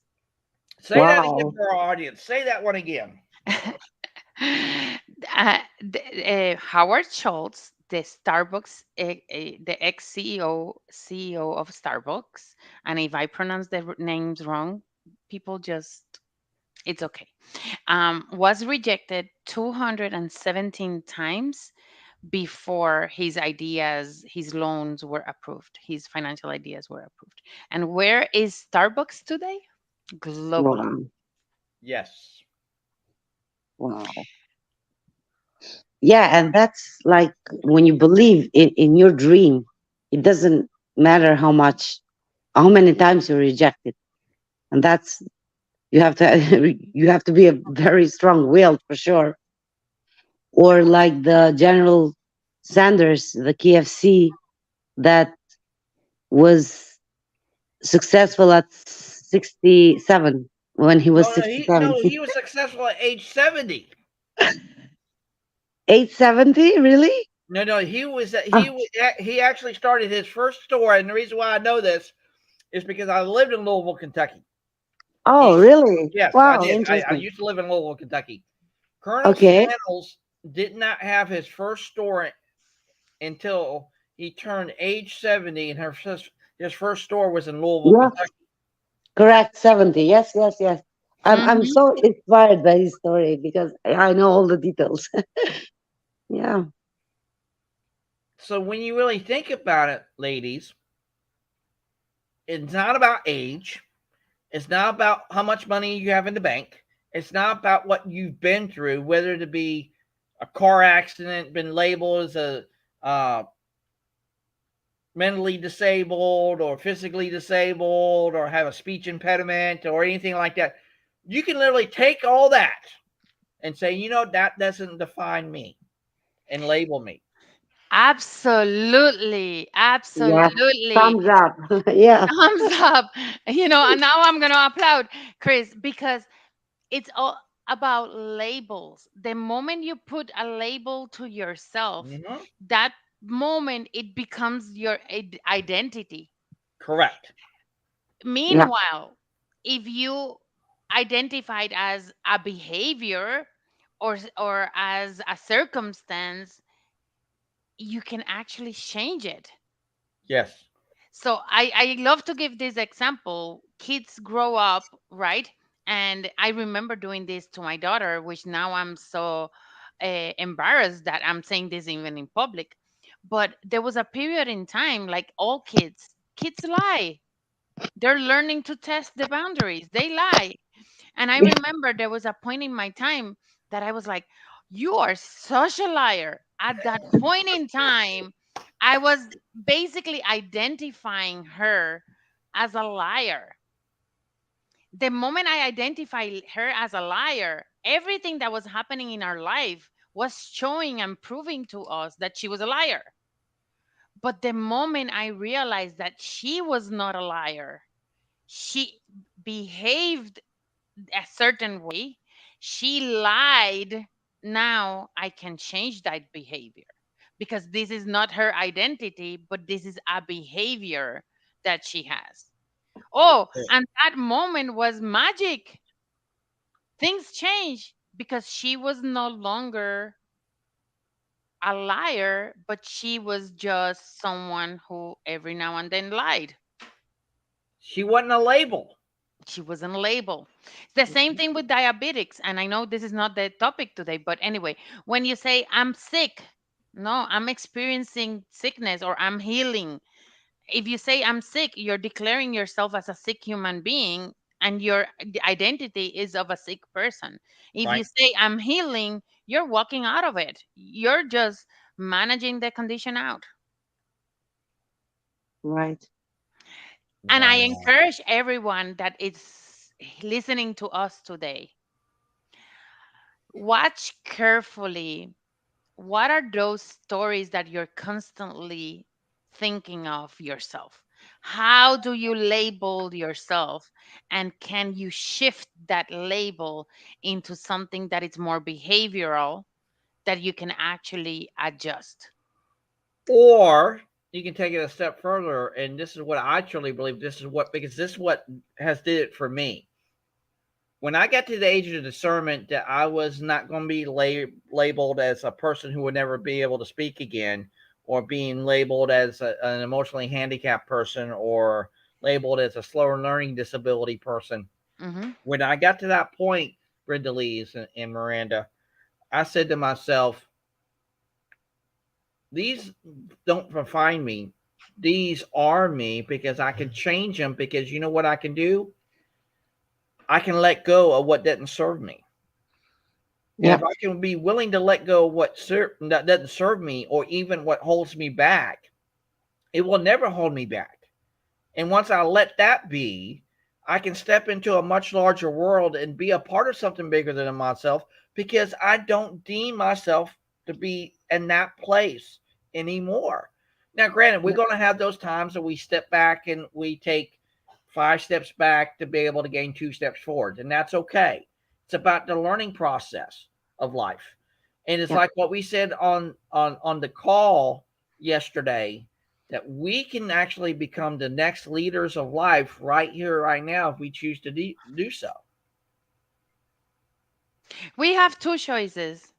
Say that again Wow. for our audience. Say that one again. Howard Schultz, the Starbucks, the ex CEO of Starbucks, and if I pronounce the names wrong, people just, it's okay. Was rejected 217 times before his ideas, his loans were approved, his financial ideas were approved. And where is Starbucks today? Globally. Wow. Yes. Wow. Yeah, and that's like when you believe in your dream, it doesn't matter how many times you reject it. And that's you have to you have to be a very strong willed for sure. Or like the General Sanders, the KFC that was successful at 67 when he was No, 67. he was successful at age 70. 870, really? No, Oh, he actually started his first store, and the reason why I know this is because I lived in Louisville, Kentucky. oh, He, really? yes, I Wow, did. I interesting. used to live in Louisville, Kentucky. Colonel Okay. Stanles did not have his first store until he turned age 70, and his first store was in Louisville, Yeah, Kentucky. correct. 70. Yes, yes, yes. I'm Hmm. so inspired by his story because I know all the details. Yeah. So when you really think about it, ladies, it's not about age. It's not about how much money you have in the bank. It's not about what you've been through, whether to be a car accident, been labeled as a uh, mentally disabled or physically disabled or have a speech impediment or anything like that. You can literally take all that and say, that doesn't define me and label me. Absolutely. Yes. Absolutely. Thumbs up. Yeah. Thumbs up. And now I'm going to applaud Chris because it's all about labels. The moment you put a label to yourself, Mm-hmm. that moment it becomes your identity. Correct. Yeah. Meanwhile, if you identified as a behavior or as a circumstance, you can actually change it. Yes. So I love to give this example. Kids grow up, right? And I remember doing this to my daughter, which now I'm so embarrassed that I'm saying this even in public. But there was a period in time, like all kids lie. They're learning to test the boundaries. They lie. And I remember there was a point in my time that I was like, you are such a liar. At that point in time, I was basically identifying her as a liar. The moment I identified her as a liar, everything that was happening in our life was showing and proving to us that she was a liar. But the moment I realized that she was not a liar, she behaved a certain way, she lied. Now I can change that behavior because this is not her identity, but this is a behavior that she has. Oh, and that moment was magic. Things changed because she was no longer a liar, but she was just someone who every now and then lied. She wasn't a label. She wasn't labeled. It's the same thing with diabetics. And I know this is not the topic today, but anyway, when you say, I'm sick, no, I'm experiencing sickness or I'm healing. If you say, I'm sick, you're declaring yourself as a sick human being and your identity is of a sick person. If you Right. say, I'm healing, you're walking out of it. You're just managing the condition out. Right. And I Wow. encourage everyone that is listening to us today, watch carefully what are those stories that you're constantly thinking of yourself? How do you label yourself? And can you shift that label into something that is more behavioral that you can actually adjust? Or you can take it a step further, and this is what I truly believe. This is what because this is what has did it for me. When I got to the age of discernment that I was not going to be labeled as a person who would never be able to speak again, or being labeled as an emotionally handicapped person, or labeled as a slower learning disability person. Mm-hmm. When I got to that point, Brendaliz and Miranda, I said to myself, these don't define me. These are me because I can change them because you know what I can do? I can let go of what doesn't serve me. And Yeah. if I can be willing to let go of that doesn't serve me or even what holds me back, it will never hold me back. And once I let that be, I can step into a much larger world and be a part of something bigger than myself because I don't deem myself to be in that place anymore. Now, granted, we're Yeah. going to have those times that we step back and we take 5 steps back to be able to gain 2 steps forward, and that's okay. It's about the learning process of life. And it's Yeah. like what we said on the call yesterday, that we can actually become the next leaders of life right here, right now, if we choose to do so. We have two choices.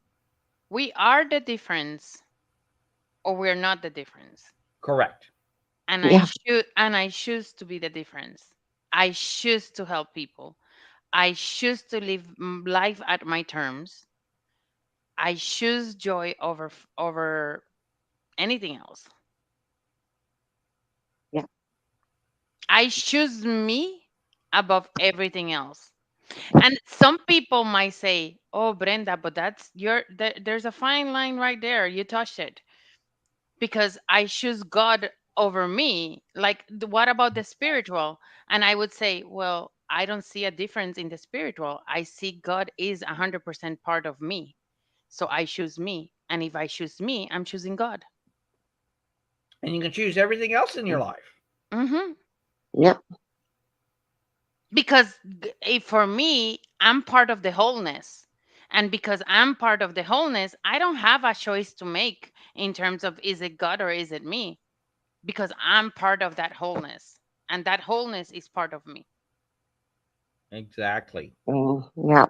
We are the difference or we're not the difference. Correct. And Yeah. I choose to be the difference. I choose to help people. I choose to live life at my terms. I choose joy over anything else. Yeah. I choose me above everything else. And some people might say, "Oh, Brenda, but there's a fine line right there. You touched it." Because I choose God over me. Like, what about the spiritual? And I would say, well, I don't see a difference in the spiritual. I see God is 100% part of me. So I choose me. And if I choose me, I'm choosing God. And you can choose everything else in your life. Hmm. Yeah. Because for me, I'm part of the wholeness. And because I'm part of the wholeness, I don't have a choice to make in terms of is it God or is it me? Because I'm part of that wholeness. And that wholeness is part of me. Exactly. Yeah.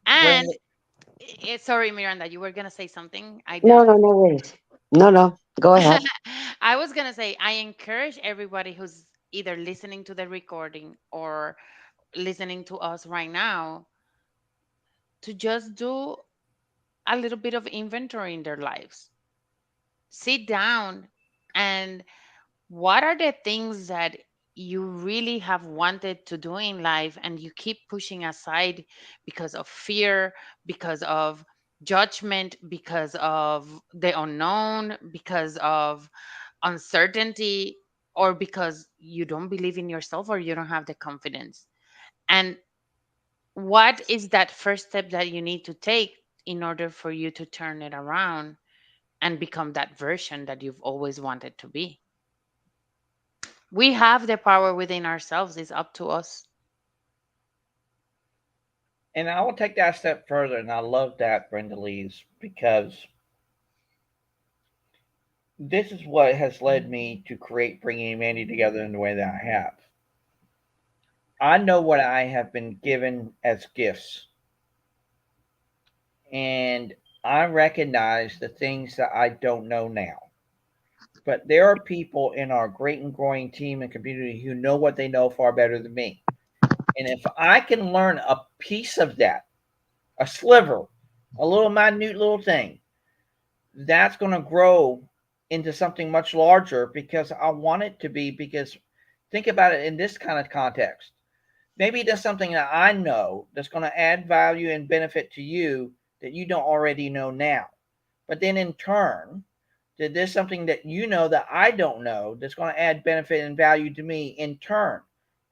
And Brandon, sorry, Miranda, you were going to say something. I No, don't. no, no worries. No, no. Go ahead. I was going to say, I encourage everybody who's either listening to the recording or listening to us right now to just do a little bit of inventory in their lives. Sit down and what are the things that you really have wanted to do in life and you keep pushing aside because of fear, because of judgment, because of the unknown, because of uncertainty, or because you don't believe in yourself or you don't have the confidence? And what is that first step that you need to take in order for you to turn it around and become that version that you've always wanted to be? We have the power within ourselves. It's up to us. and I will take that a step further, and I love that, Brenda Lees, because this is what has led me to create bringing humanity together in the way that I have. I know what I have been given as gifts, and I recognize the things that I don't know now. But there are people in our great and growing team and community who know what they know far better than me. And if I can learn a piece of that, a sliver, a little minute little thing, that's going to grow into something much larger because I want it to be. Because think about it in this kind of context. Maybe there's something that I know that's going to add value and benefit to you that you don't already know now. But then in turn, that there's something that you know that I don't know that's going to add benefit and value to me in turn.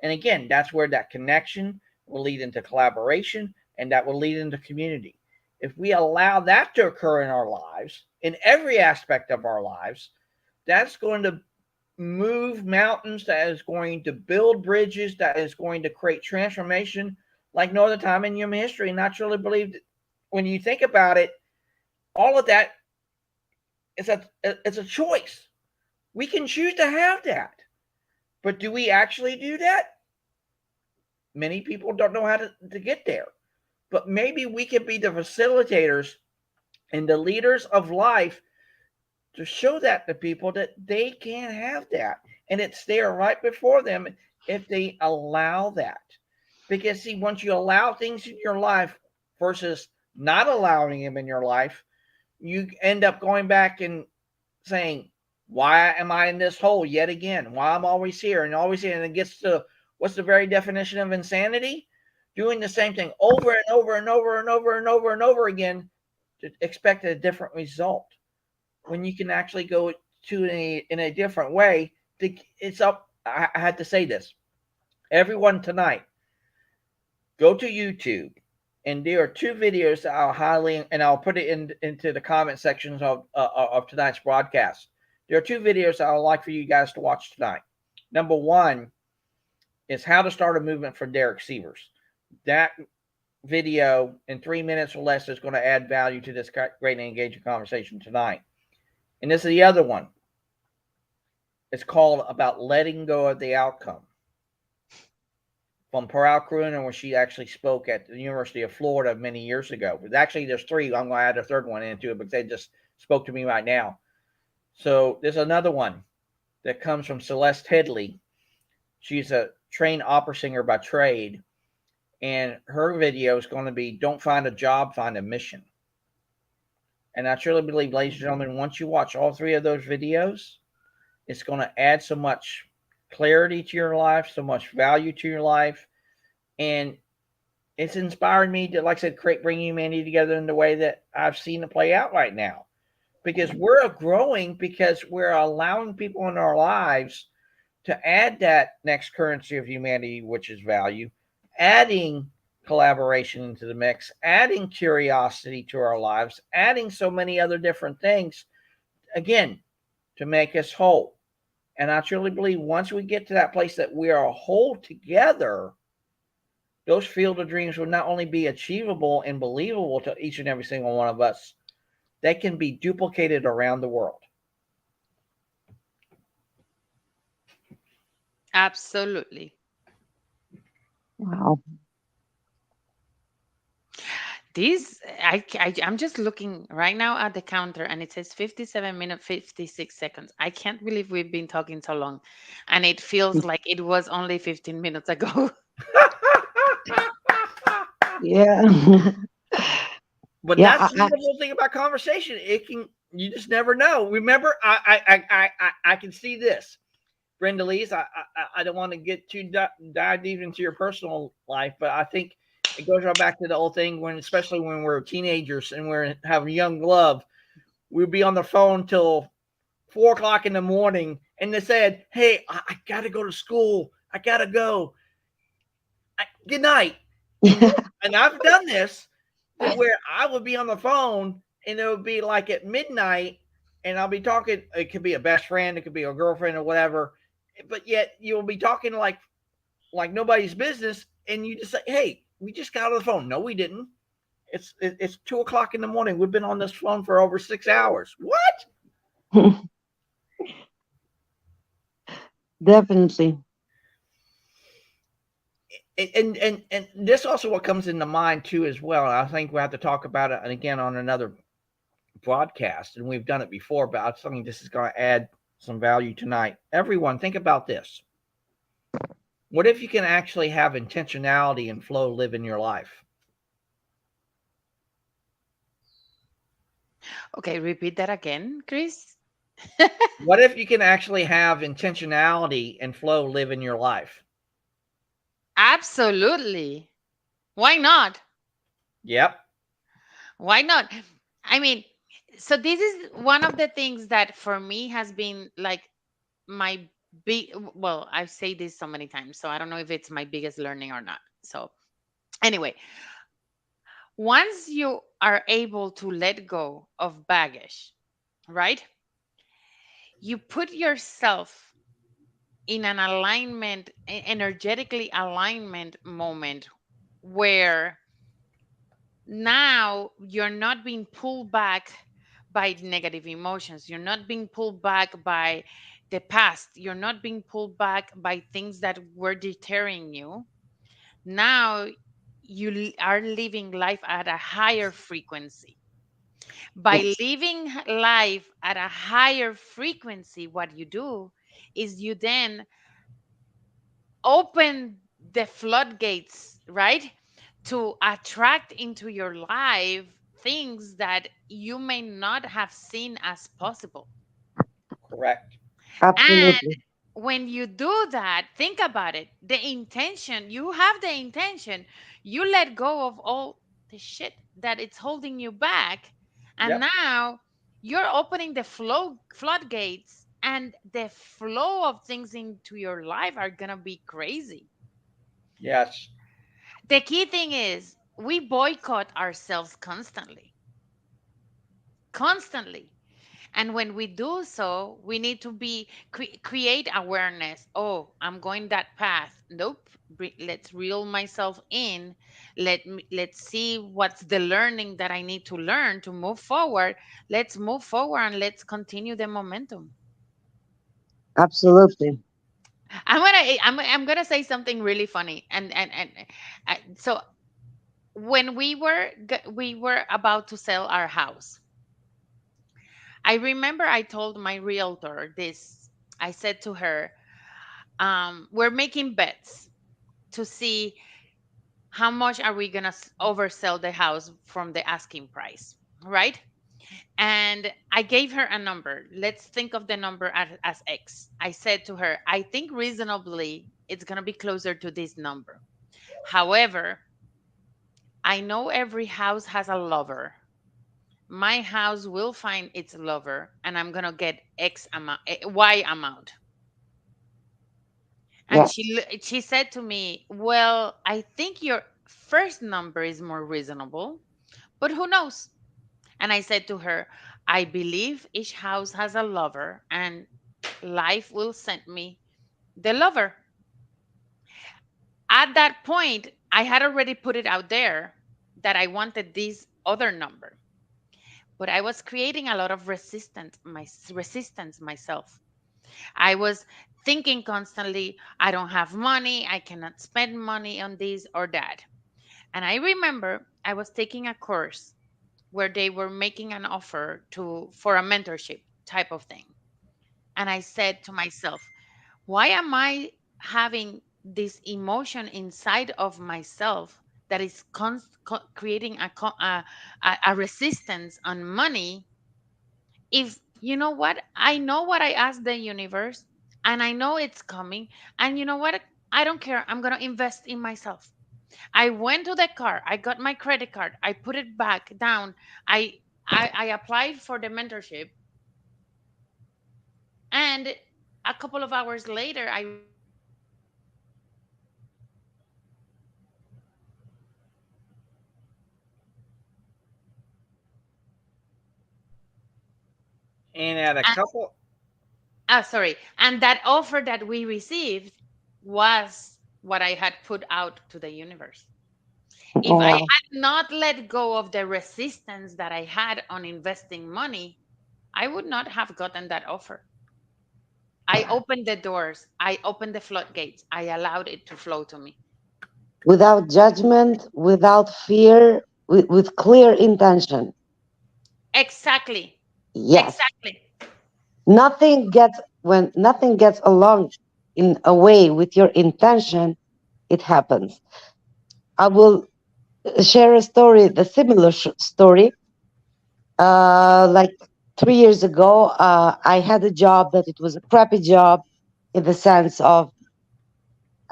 And again, that's where that connection will lead into collaboration and that will lead into community. if we allow that to occur in our lives, in every aspect of our lives, that's going to move mountains, that is going to build bridges, that is going to create transformation like no other time in human history. And I truly believe that when you think about it, all of that is it's a choice. We can choose to have that. But do we actually do that? Many people don't know how to get there. But maybe we can be the facilitators and the leaders of life to show that to people that they can have that. And it's there right before them if they allow that. Because, see, once you allow things in your life versus not allowing them in your life, you end up going back and saying, why am I in this hole yet again? Why I'm always here and always here? And it gets to what's the very definition of insanity? Doing the same thing over and over and over and over and over and over again to expect a different result. When you can actually go to in a different way, it's up. I had to say this. Everyone tonight, go to YouTube, and there are two videos that I'll highly, and I'll put it into the comment sections of tonight's broadcast. There are two videos that I would like for you guys to watch tonight. Number one is how to start a movement for Derek Sievers. That video in 3 minutes or less is going to add value to this great and engaging conversation tonight. And this is the other one. It's called About Letting Go of the Outcome, from Pearl Crooner, where she actually spoke at the University of Florida many years ago. But actually, there's three. I'm going to add a third one into it because they just spoke to me right now. So there's another one that comes from Celeste Headley. She's a trained opera singer by trade. And her video is going to be Don't Find a Job, Find a Mission. And I truly believe, ladies and gentlemen, once you watch all three of those videos, it's going to add so much clarity to your life, so much value to your life. And it's inspired me to, like I said, bring humanity together in the way that I've seen it play out right now. Because we're growing, because we're allowing people in our lives to add that next currency of humanity, which is value, adding collaboration into the mix, adding curiosity to our lives, adding so many other different things, again, to make us whole. And I truly believe once we get to that place that we are whole together, those field of dreams will not only be achievable and believable to each and every single one of us, they can be duplicated around the world. Absolutely. Wow. I'm just looking right now at the counter, and it says 57 minutes 56 seconds. I can't believe we've been talking so long, and it feels like it was only 15 minutes ago. Yeah. But Yeah. that's the wonderful thing about conversation. It can, you just never know. Remember, I can see this. Brendaliz, I don't want to get too dive deep into your personal life, but I think it goes right back to the old thing when, especially when we're teenagers and we're have young love, we'd be on the phone till 4 o'clock in the morning, and they said, "Hey, I got to go to school. I got to go. Good night." And I've done this where I would be on the phone, and it would be like at midnight, and I'll be talking. It could be a best friend, it could be a girlfriend or whatever, but yet you'll be talking like nobody's business, and you just say, "Hey, we just got on the phone." No, we didn't. It's 2 o'clock in the morning. We've been on this phone for over 6 hours. What? Definitely. And this also what comes into mind too as well. And I think we have to talk about it again on another broadcast, and we've done it before, but I think this is going to add some value tonight. Everyone, think about this. What if you can actually have intentionality and flow live in your life? Okay, repeat that again, Chris. What if you can actually have intentionality and flow live in your life? Absolutely. Why not? Yep. Why not? I mean, so this is one of the things that for me has been like my big, well, I've said this so many times, so I don't know if it's my biggest learning or not. So, anyway, once you are able to let go of baggage, right? You put yourself in an alignment, energetically alignment moment where now you're not being pulled back by negative emotions. You're not being pulled back by the past. You're not being pulled back by things that were deterring you. Now are living life at a higher frequency. By Yes, living life at a higher frequency, what you do is you then open the floodgates, right? To attract into your life things that you may not have seen as possible. Correct. And absolutely. when you do that, think about it. The intention, you have the intention, you let go of all the shit that it's holding you back. And Yep. now you're opening the floodgates, and the flow of things into your life are going to be crazy. Yes. The key thing is we boycott ourselves constantly, constantly. And when we do so, we need to create awareness. Oh, I'm going that path. Nope. Let's reel myself in. Let's see what's the learning that I need to learn to move forward. Let's move forward and let's continue the momentum. Absolutely. I'm gonna say something really funny. So when we were about to sell our house, I remember I told my realtor this. I said to her, we're making bets to see how much are we going to oversell the house from the asking price, right? And I gave her a number. Let's think of the number as X. I said to her, I think reasonably it's going to be closer to this number. However, I know every house has a lover. My house will find its lover, and I'm going to get X amount, Y amount. And Yeah, she said to me, "Well, I think your first number is more reasonable, but who knows?" And I said to her, "I believe each house has a lover, and life will send me the lover." At that point, I had already put it out there that I wanted this other number, but I was creating a lot of resistance myself. I was thinking constantly, I don't have money, I cannot spend money on this or that. And I remember I was taking a course where they were making an offer to for a mentorship type of thing. And I said to myself, why am I having this emotion inside of myself that is creating a resistance on money, if you know what, I know what I asked the universe, and I know it's coming, and you know what, I don't care, I'm going to invest in myself. I went to the car, I got my credit card, I put it back down, i I applied for the mentorship, and a couple of hours later I received the offer. And at a And couple, sorry, and that offer that we received was what I had put out to the universe. If I wow. had not let go of the resistance that I had on investing money, I would not have gotten that offer. I opened the doors, I opened the floodgates, I allowed it to flow to me. Without judgment, without fear, with clear intention. Exactly. Yes. Exactly. Nothing gets along in a way with your intention, it happens. I will share a story, the similar story. Like 3 years ago, I had a job that it was a crappy job in the sense of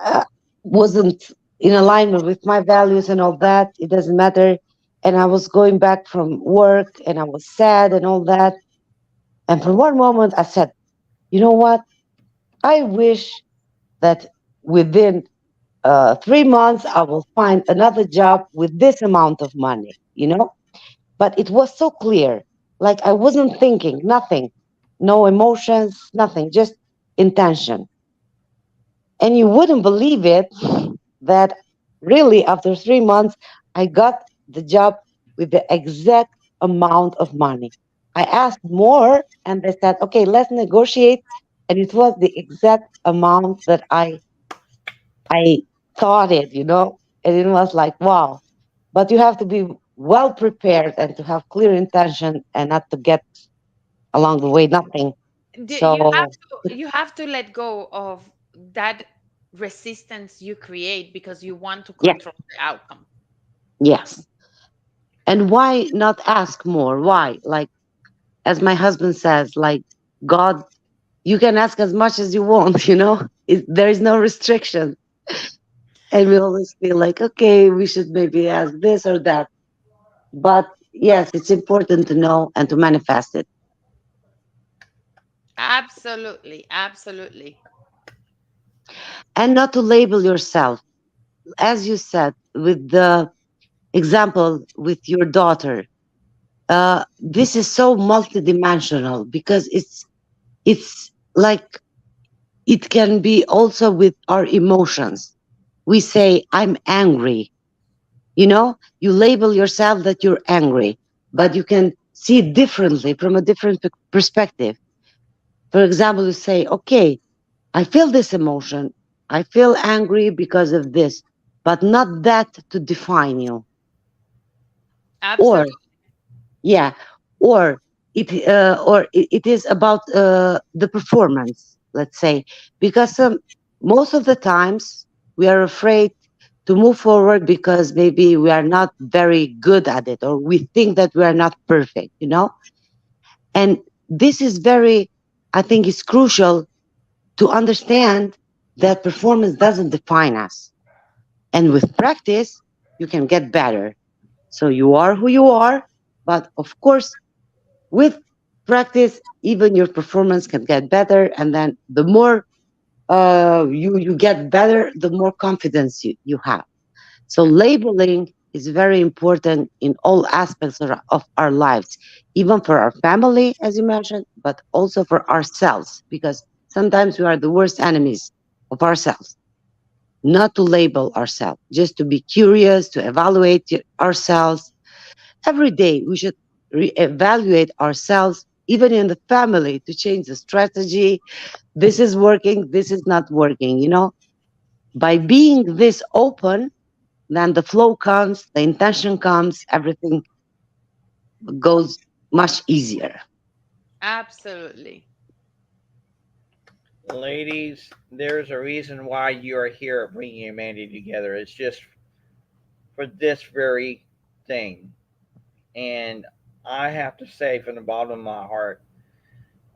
uh, wasn't in alignment with my values and all that. It doesn't matter. And I was going back from work and I was sad and all that. And for one moment, I said, you know what? I wish that within 3 months, I will find another job with this amount of money, you know? but it was so clear. Like I wasn't thinking, nothing, no emotions, nothing, just intention. And you wouldn't believe it that really after 3 months, I got the job with the exact amount of money. I asked more and they said, okay, let's negotiate. And it was the exact amount that I thought it. And it was like, wow. But you have to be well prepared and to have clear intention and not to get along the way nothing. So, You have to let go of that resistance you create because you want to yeah, control the outcome. yes. And why not ask more? Why? Like, as my husband says, like, God, you can ask as much as you want. There is no restriction. And we always feel like, okay, we should maybe ask this or that. But yes, it's important to know and to manifest it Absolutely, absolutely. and not to label yourself. As you said, with the example with your daughter, this is so multidimensional because it's like it can be also with our emotions. We say, I'm angry. You label yourself that you're angry, but you can see it differently from a different perspective. For example, you say, okay, I feel this emotion. I feel angry because of this, but not that to define you. Or, Absolutely. yeah, or it is about the performance, let's say, because most of the times we are afraid to move forward because maybe we are not very good at it, or we think that we are not perfect. And this is very, I think, is crucial to understand that performance doesn't define us, and with practice you can get better. So you are who you are, but of course with practice, even your performance can get better. And then the more you get better, the more confidence you have. So labeling is very important in all aspects of our lives, even for our family, as you mentioned, but also for ourselves, because sometimes we are the worst enemies of ourselves. Not to label ourselves, just to be curious, to evaluate ourselves. Every day we should reevaluate ourselves, even in the family, to change the strategy. This is working, this is not working. By being this open, then the flow comes, the intention comes, everything goes much easier. Absolutely. Ladies, there's a reason why you are here at Bringing Humanity Together. It's just for this very thing. And I have to say, from the bottom of my heart,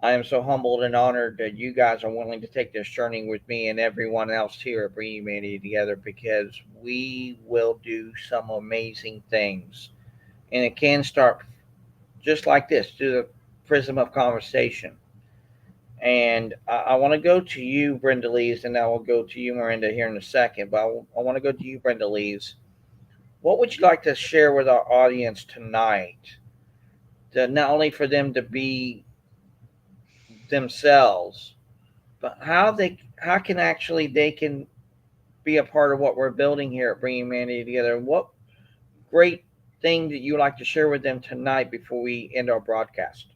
I am so humbled and honored that you guys are willing to take this journey with me and everyone else here at Bringing Humanity Together, because we will do some amazing things. And it can start just like this, through the prism of conversation. And I want to go to you, Brendaliz, and I will go to you, Miranda, here in a second. But I want to go to you, Brendaliz. What would you like to share with our audience tonight? To not only for them to be themselves, but how can actually they can be a part of what we're building here at Bringing Humanity Together. What great thing that you would like to share with them tonight before we end our broadcast?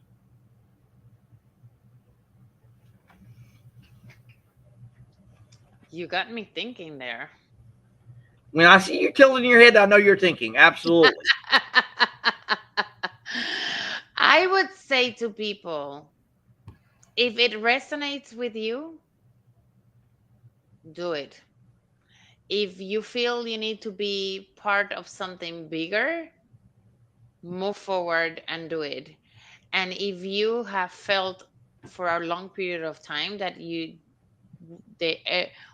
You got me thinking there. When I see you tilting your head, I know you're thinking. Absolutely. I would say to people, if it resonates with you, do it. If you feel you need to be part of something bigger, move forward and do it. And if you have felt for a long period of time that the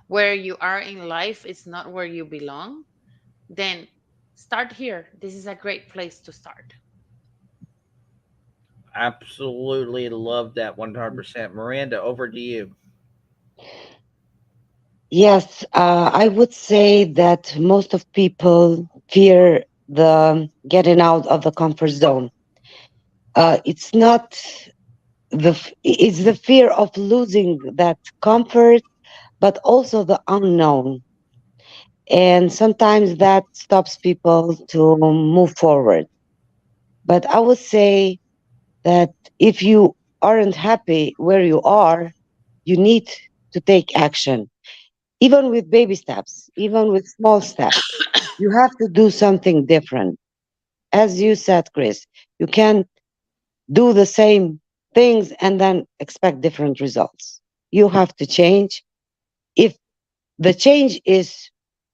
where you are in life is not where you belong, then start here. This is a great place to start. Absolutely love that 100%. Miranda, over to you. Yes, I would say that most of people fear the getting out of the comfort zone. It's not it's the fear of losing that comfort, but also the unknown. And sometimes that stops people to move forward. But I would say that if you aren't happy where you are, you need to take action, even with baby steps, even with small steps. You have to do something different. As you said, Chris, you can't do the same things and then expect different results. You have to change. If the change is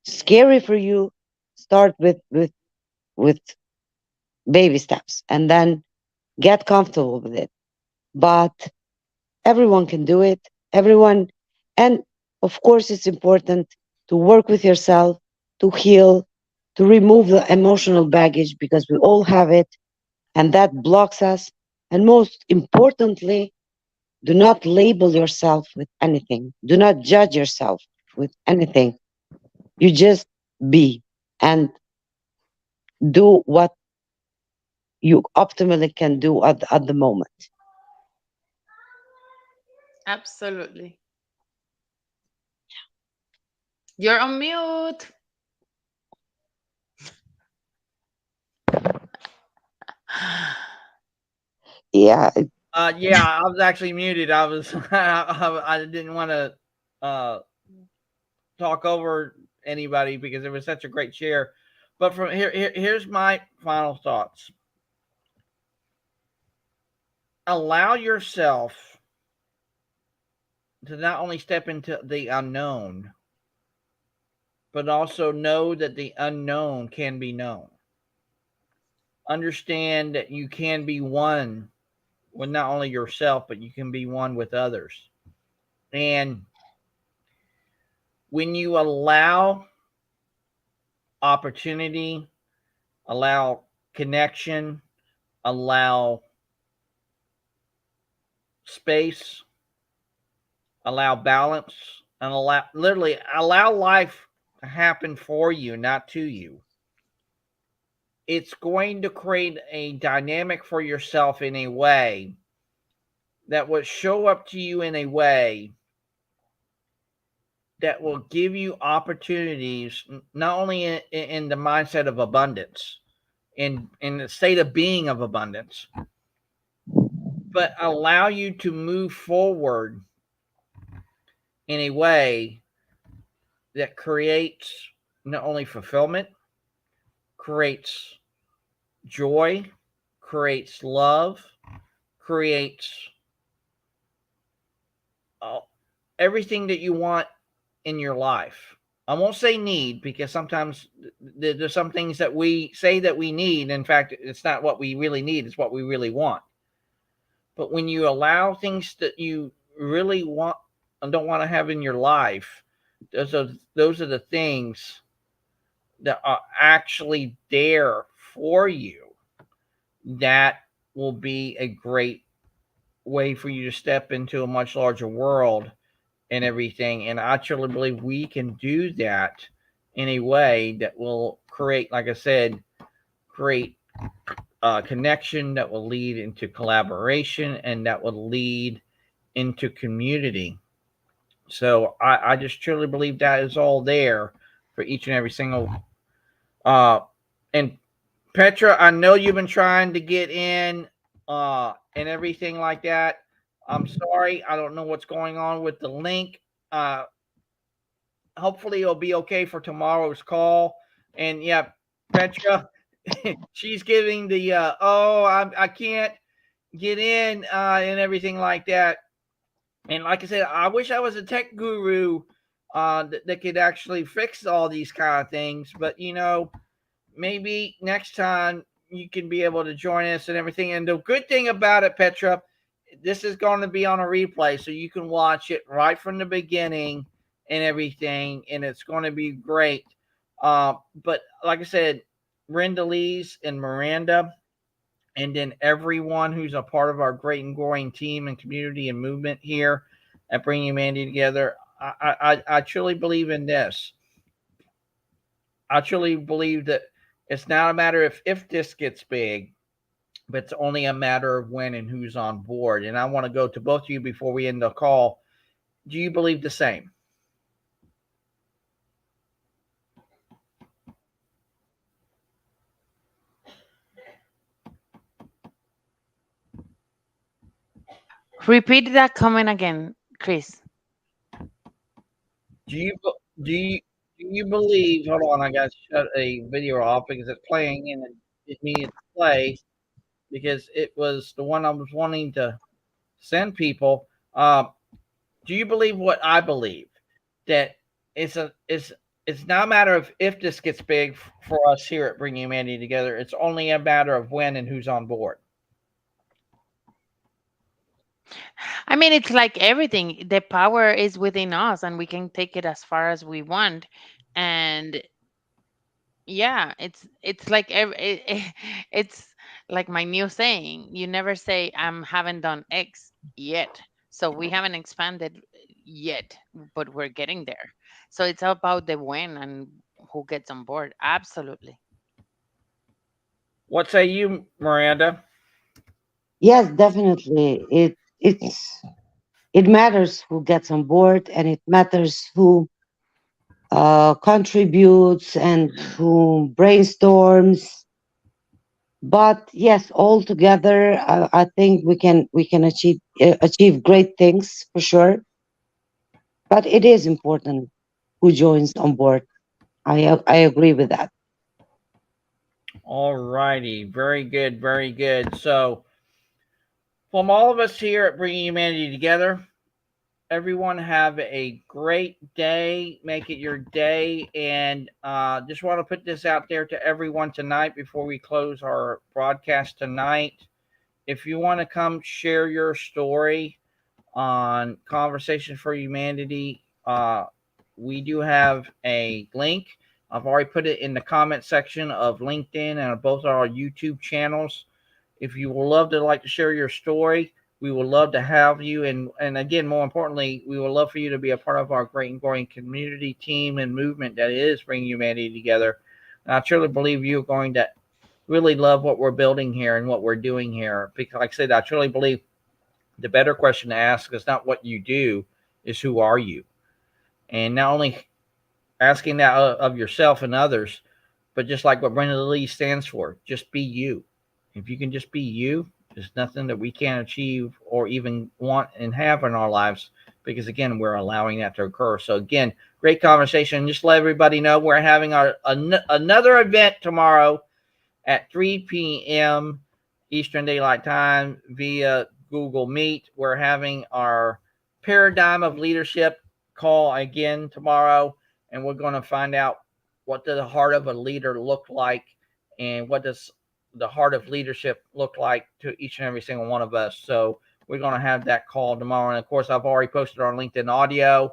scary for you, start with baby steps and then get comfortable with it. But everyone can do it. Everyone, and of course, it's important to work with yourself, to heal, to remove the emotional baggage because we all have it, and that blocks us. And most importantly, do not label yourself with anything. Do not judge yourself with anything. You just be and do what you optimally can do at the moment. Absolutely. You're on mute. Yeah, Yeah, I was actually muted. I was I didn't want to uh talk over anybody because it was such a great share. But from here's my final thoughts. Allow yourself to not only step into the unknown, but also know that the unknown can be known. Understand that you can be one with not only yourself, but you can be one with others. And when you allow opportunity, allow connection, allow space, allow balance, and allow life to happen for you, not to you, it's going to create a dynamic for yourself in a way that will show up to you in a way that will give you opportunities, not only in the mindset of abundance, in the state of being of abundance, but allow you to move forward in a way that creates not only fulfillment, creates joy, creates love, creates uh, everything that you want in your life. I won't say need because sometimes there's some things that we say that we need. In fact, it's not what we really need, it's what we really want. But when you allow things that you really want and don't want to have in your life, those are the things that are actually there for you. That will be a great way for you to step into a much larger world and everything. And I truly believe we can do that in a way that will create, like I said, create a connection that will lead into collaboration and that will lead into community. So I just truly believe that is all there for each and every single. Uh, and Petra, I know you've been trying to get in and everything like that. I'm sorry, I don't know what's going on with the link. Uh, Hopefully it'll be okay for tomorrow's call. And yeah, Petra, she's giving the I can't get in and everything like that. And like I said, I wish I was a tech guru that could actually fix all these kind of things. But maybe next time you can be able to join us and everything. And the good thing about it, Petra, this is going to be on a replay, so you can watch it right from the beginning and everything, and it's going to be great. But like I said, Brendaliz and Miranda, and then everyone who's a part of our great and growing team and community and movement here at Bringing Humanity Together, I truly believe in this. I truly believe that It's not a matter of if this gets big, but it's only a matter of when and who's on board. And I want to go to both of you before we end the call. Do you believe the same? Repeat that comment again, Chris. Do you do you do you believe? Hold on, I got to shut a video off because it's playing and it needed to play because it was the one I was wanting to send people. Do you believe what I believe? That it's a it's not a matter of if this gets big for us here at Bring Humanity Together. It's only a matter of when and who's on board. I mean, it's like everything. The power is within us, and we can take it as far as we want. And yeah, it's like it's like my new saying. You never say I'm haven't done X yet. So we haven't expanded yet, but we're getting there. So it's about the when and who gets on board. Absolutely. What say you, Miranda? Yes, definitely. It matters who gets on board, and it matters who contributes and who brainstorms. But yes, all together, I think we can achieve great things for sure. But it is important who joins on board. I agree with that. All righty, very good, very good. So, from all of us here at Bringing Humanity Together, everyone have a great day. Make it your day, and just want to put this out there to everyone tonight before we close our broadcast tonight. If you want to come share your story on Conversations for Humanity, we do have a link. I've already put it in the comment section of LinkedIn and both our YouTube channels. If you would love to like to share your story, we would love to have you. And again, more importantly, we would love for you to be a part of our great and growing community team and movement that is bringing humanity together. And I truly believe you're going to really love what we're building here and what we're doing here. Because, like I said, I truly believe the better question to ask is not what you do, is who are you? And not only asking that of yourself and others, but just like what Brendaliz stands for, just be you. If you can just be you, there's nothing that we can't achieve or even want and have in our lives because, again, we're allowing that to occur. So, again, great conversation. Just let everybody know we're having another event tomorrow at 3 p.m. Eastern Daylight Time via Google Meet. We're having our Paradigm of Leadership call again tomorrow, and we're going to find out what does the heart of a leader look like and what does the heart of leadership look like to each and every single one of us. So we're going to have that call tomorrow. And of course, I've already posted our LinkedIn audio.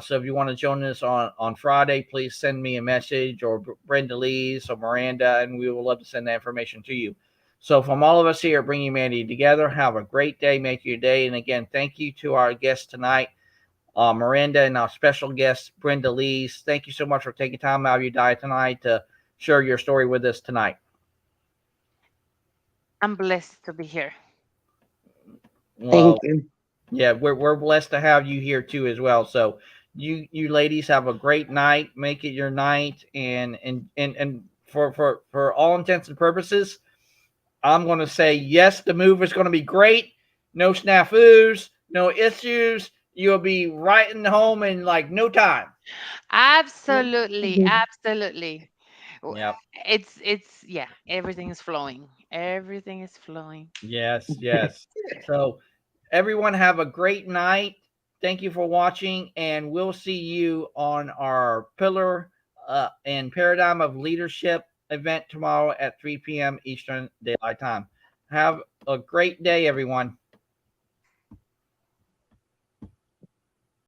So if you want to join us on Friday, please send me a message or Brendaliz or Miranda, and we will love to send that information to you. So from all of us here at Bring Humanity Together, have a great day, make your day. And again, thank you to our guests tonight, Miranda, and our special guest, Brendaliz. Thank you so much for taking time out of your day tonight to share your story with us tonight. I'm blessed to be here. Thank Well, you. yeah, we're blessed to have you here too as well. So you ladies have a great night. Make it your night, and for all intents and purposes, I'm going to say yes. The move is going to be great. No snafus, no issues. You'll be writing home in like no time. Absolutely, absolutely. W- Yep. it's yeah, everything is flowing. Everything is flowing. Yes. Yes. So everyone have a great night. Thank you for watching, and we'll see you on our Pillar and Paradigm of Leadership event tomorrow at 3 p.m. Eastern Daylight Time. Have a great day, everyone.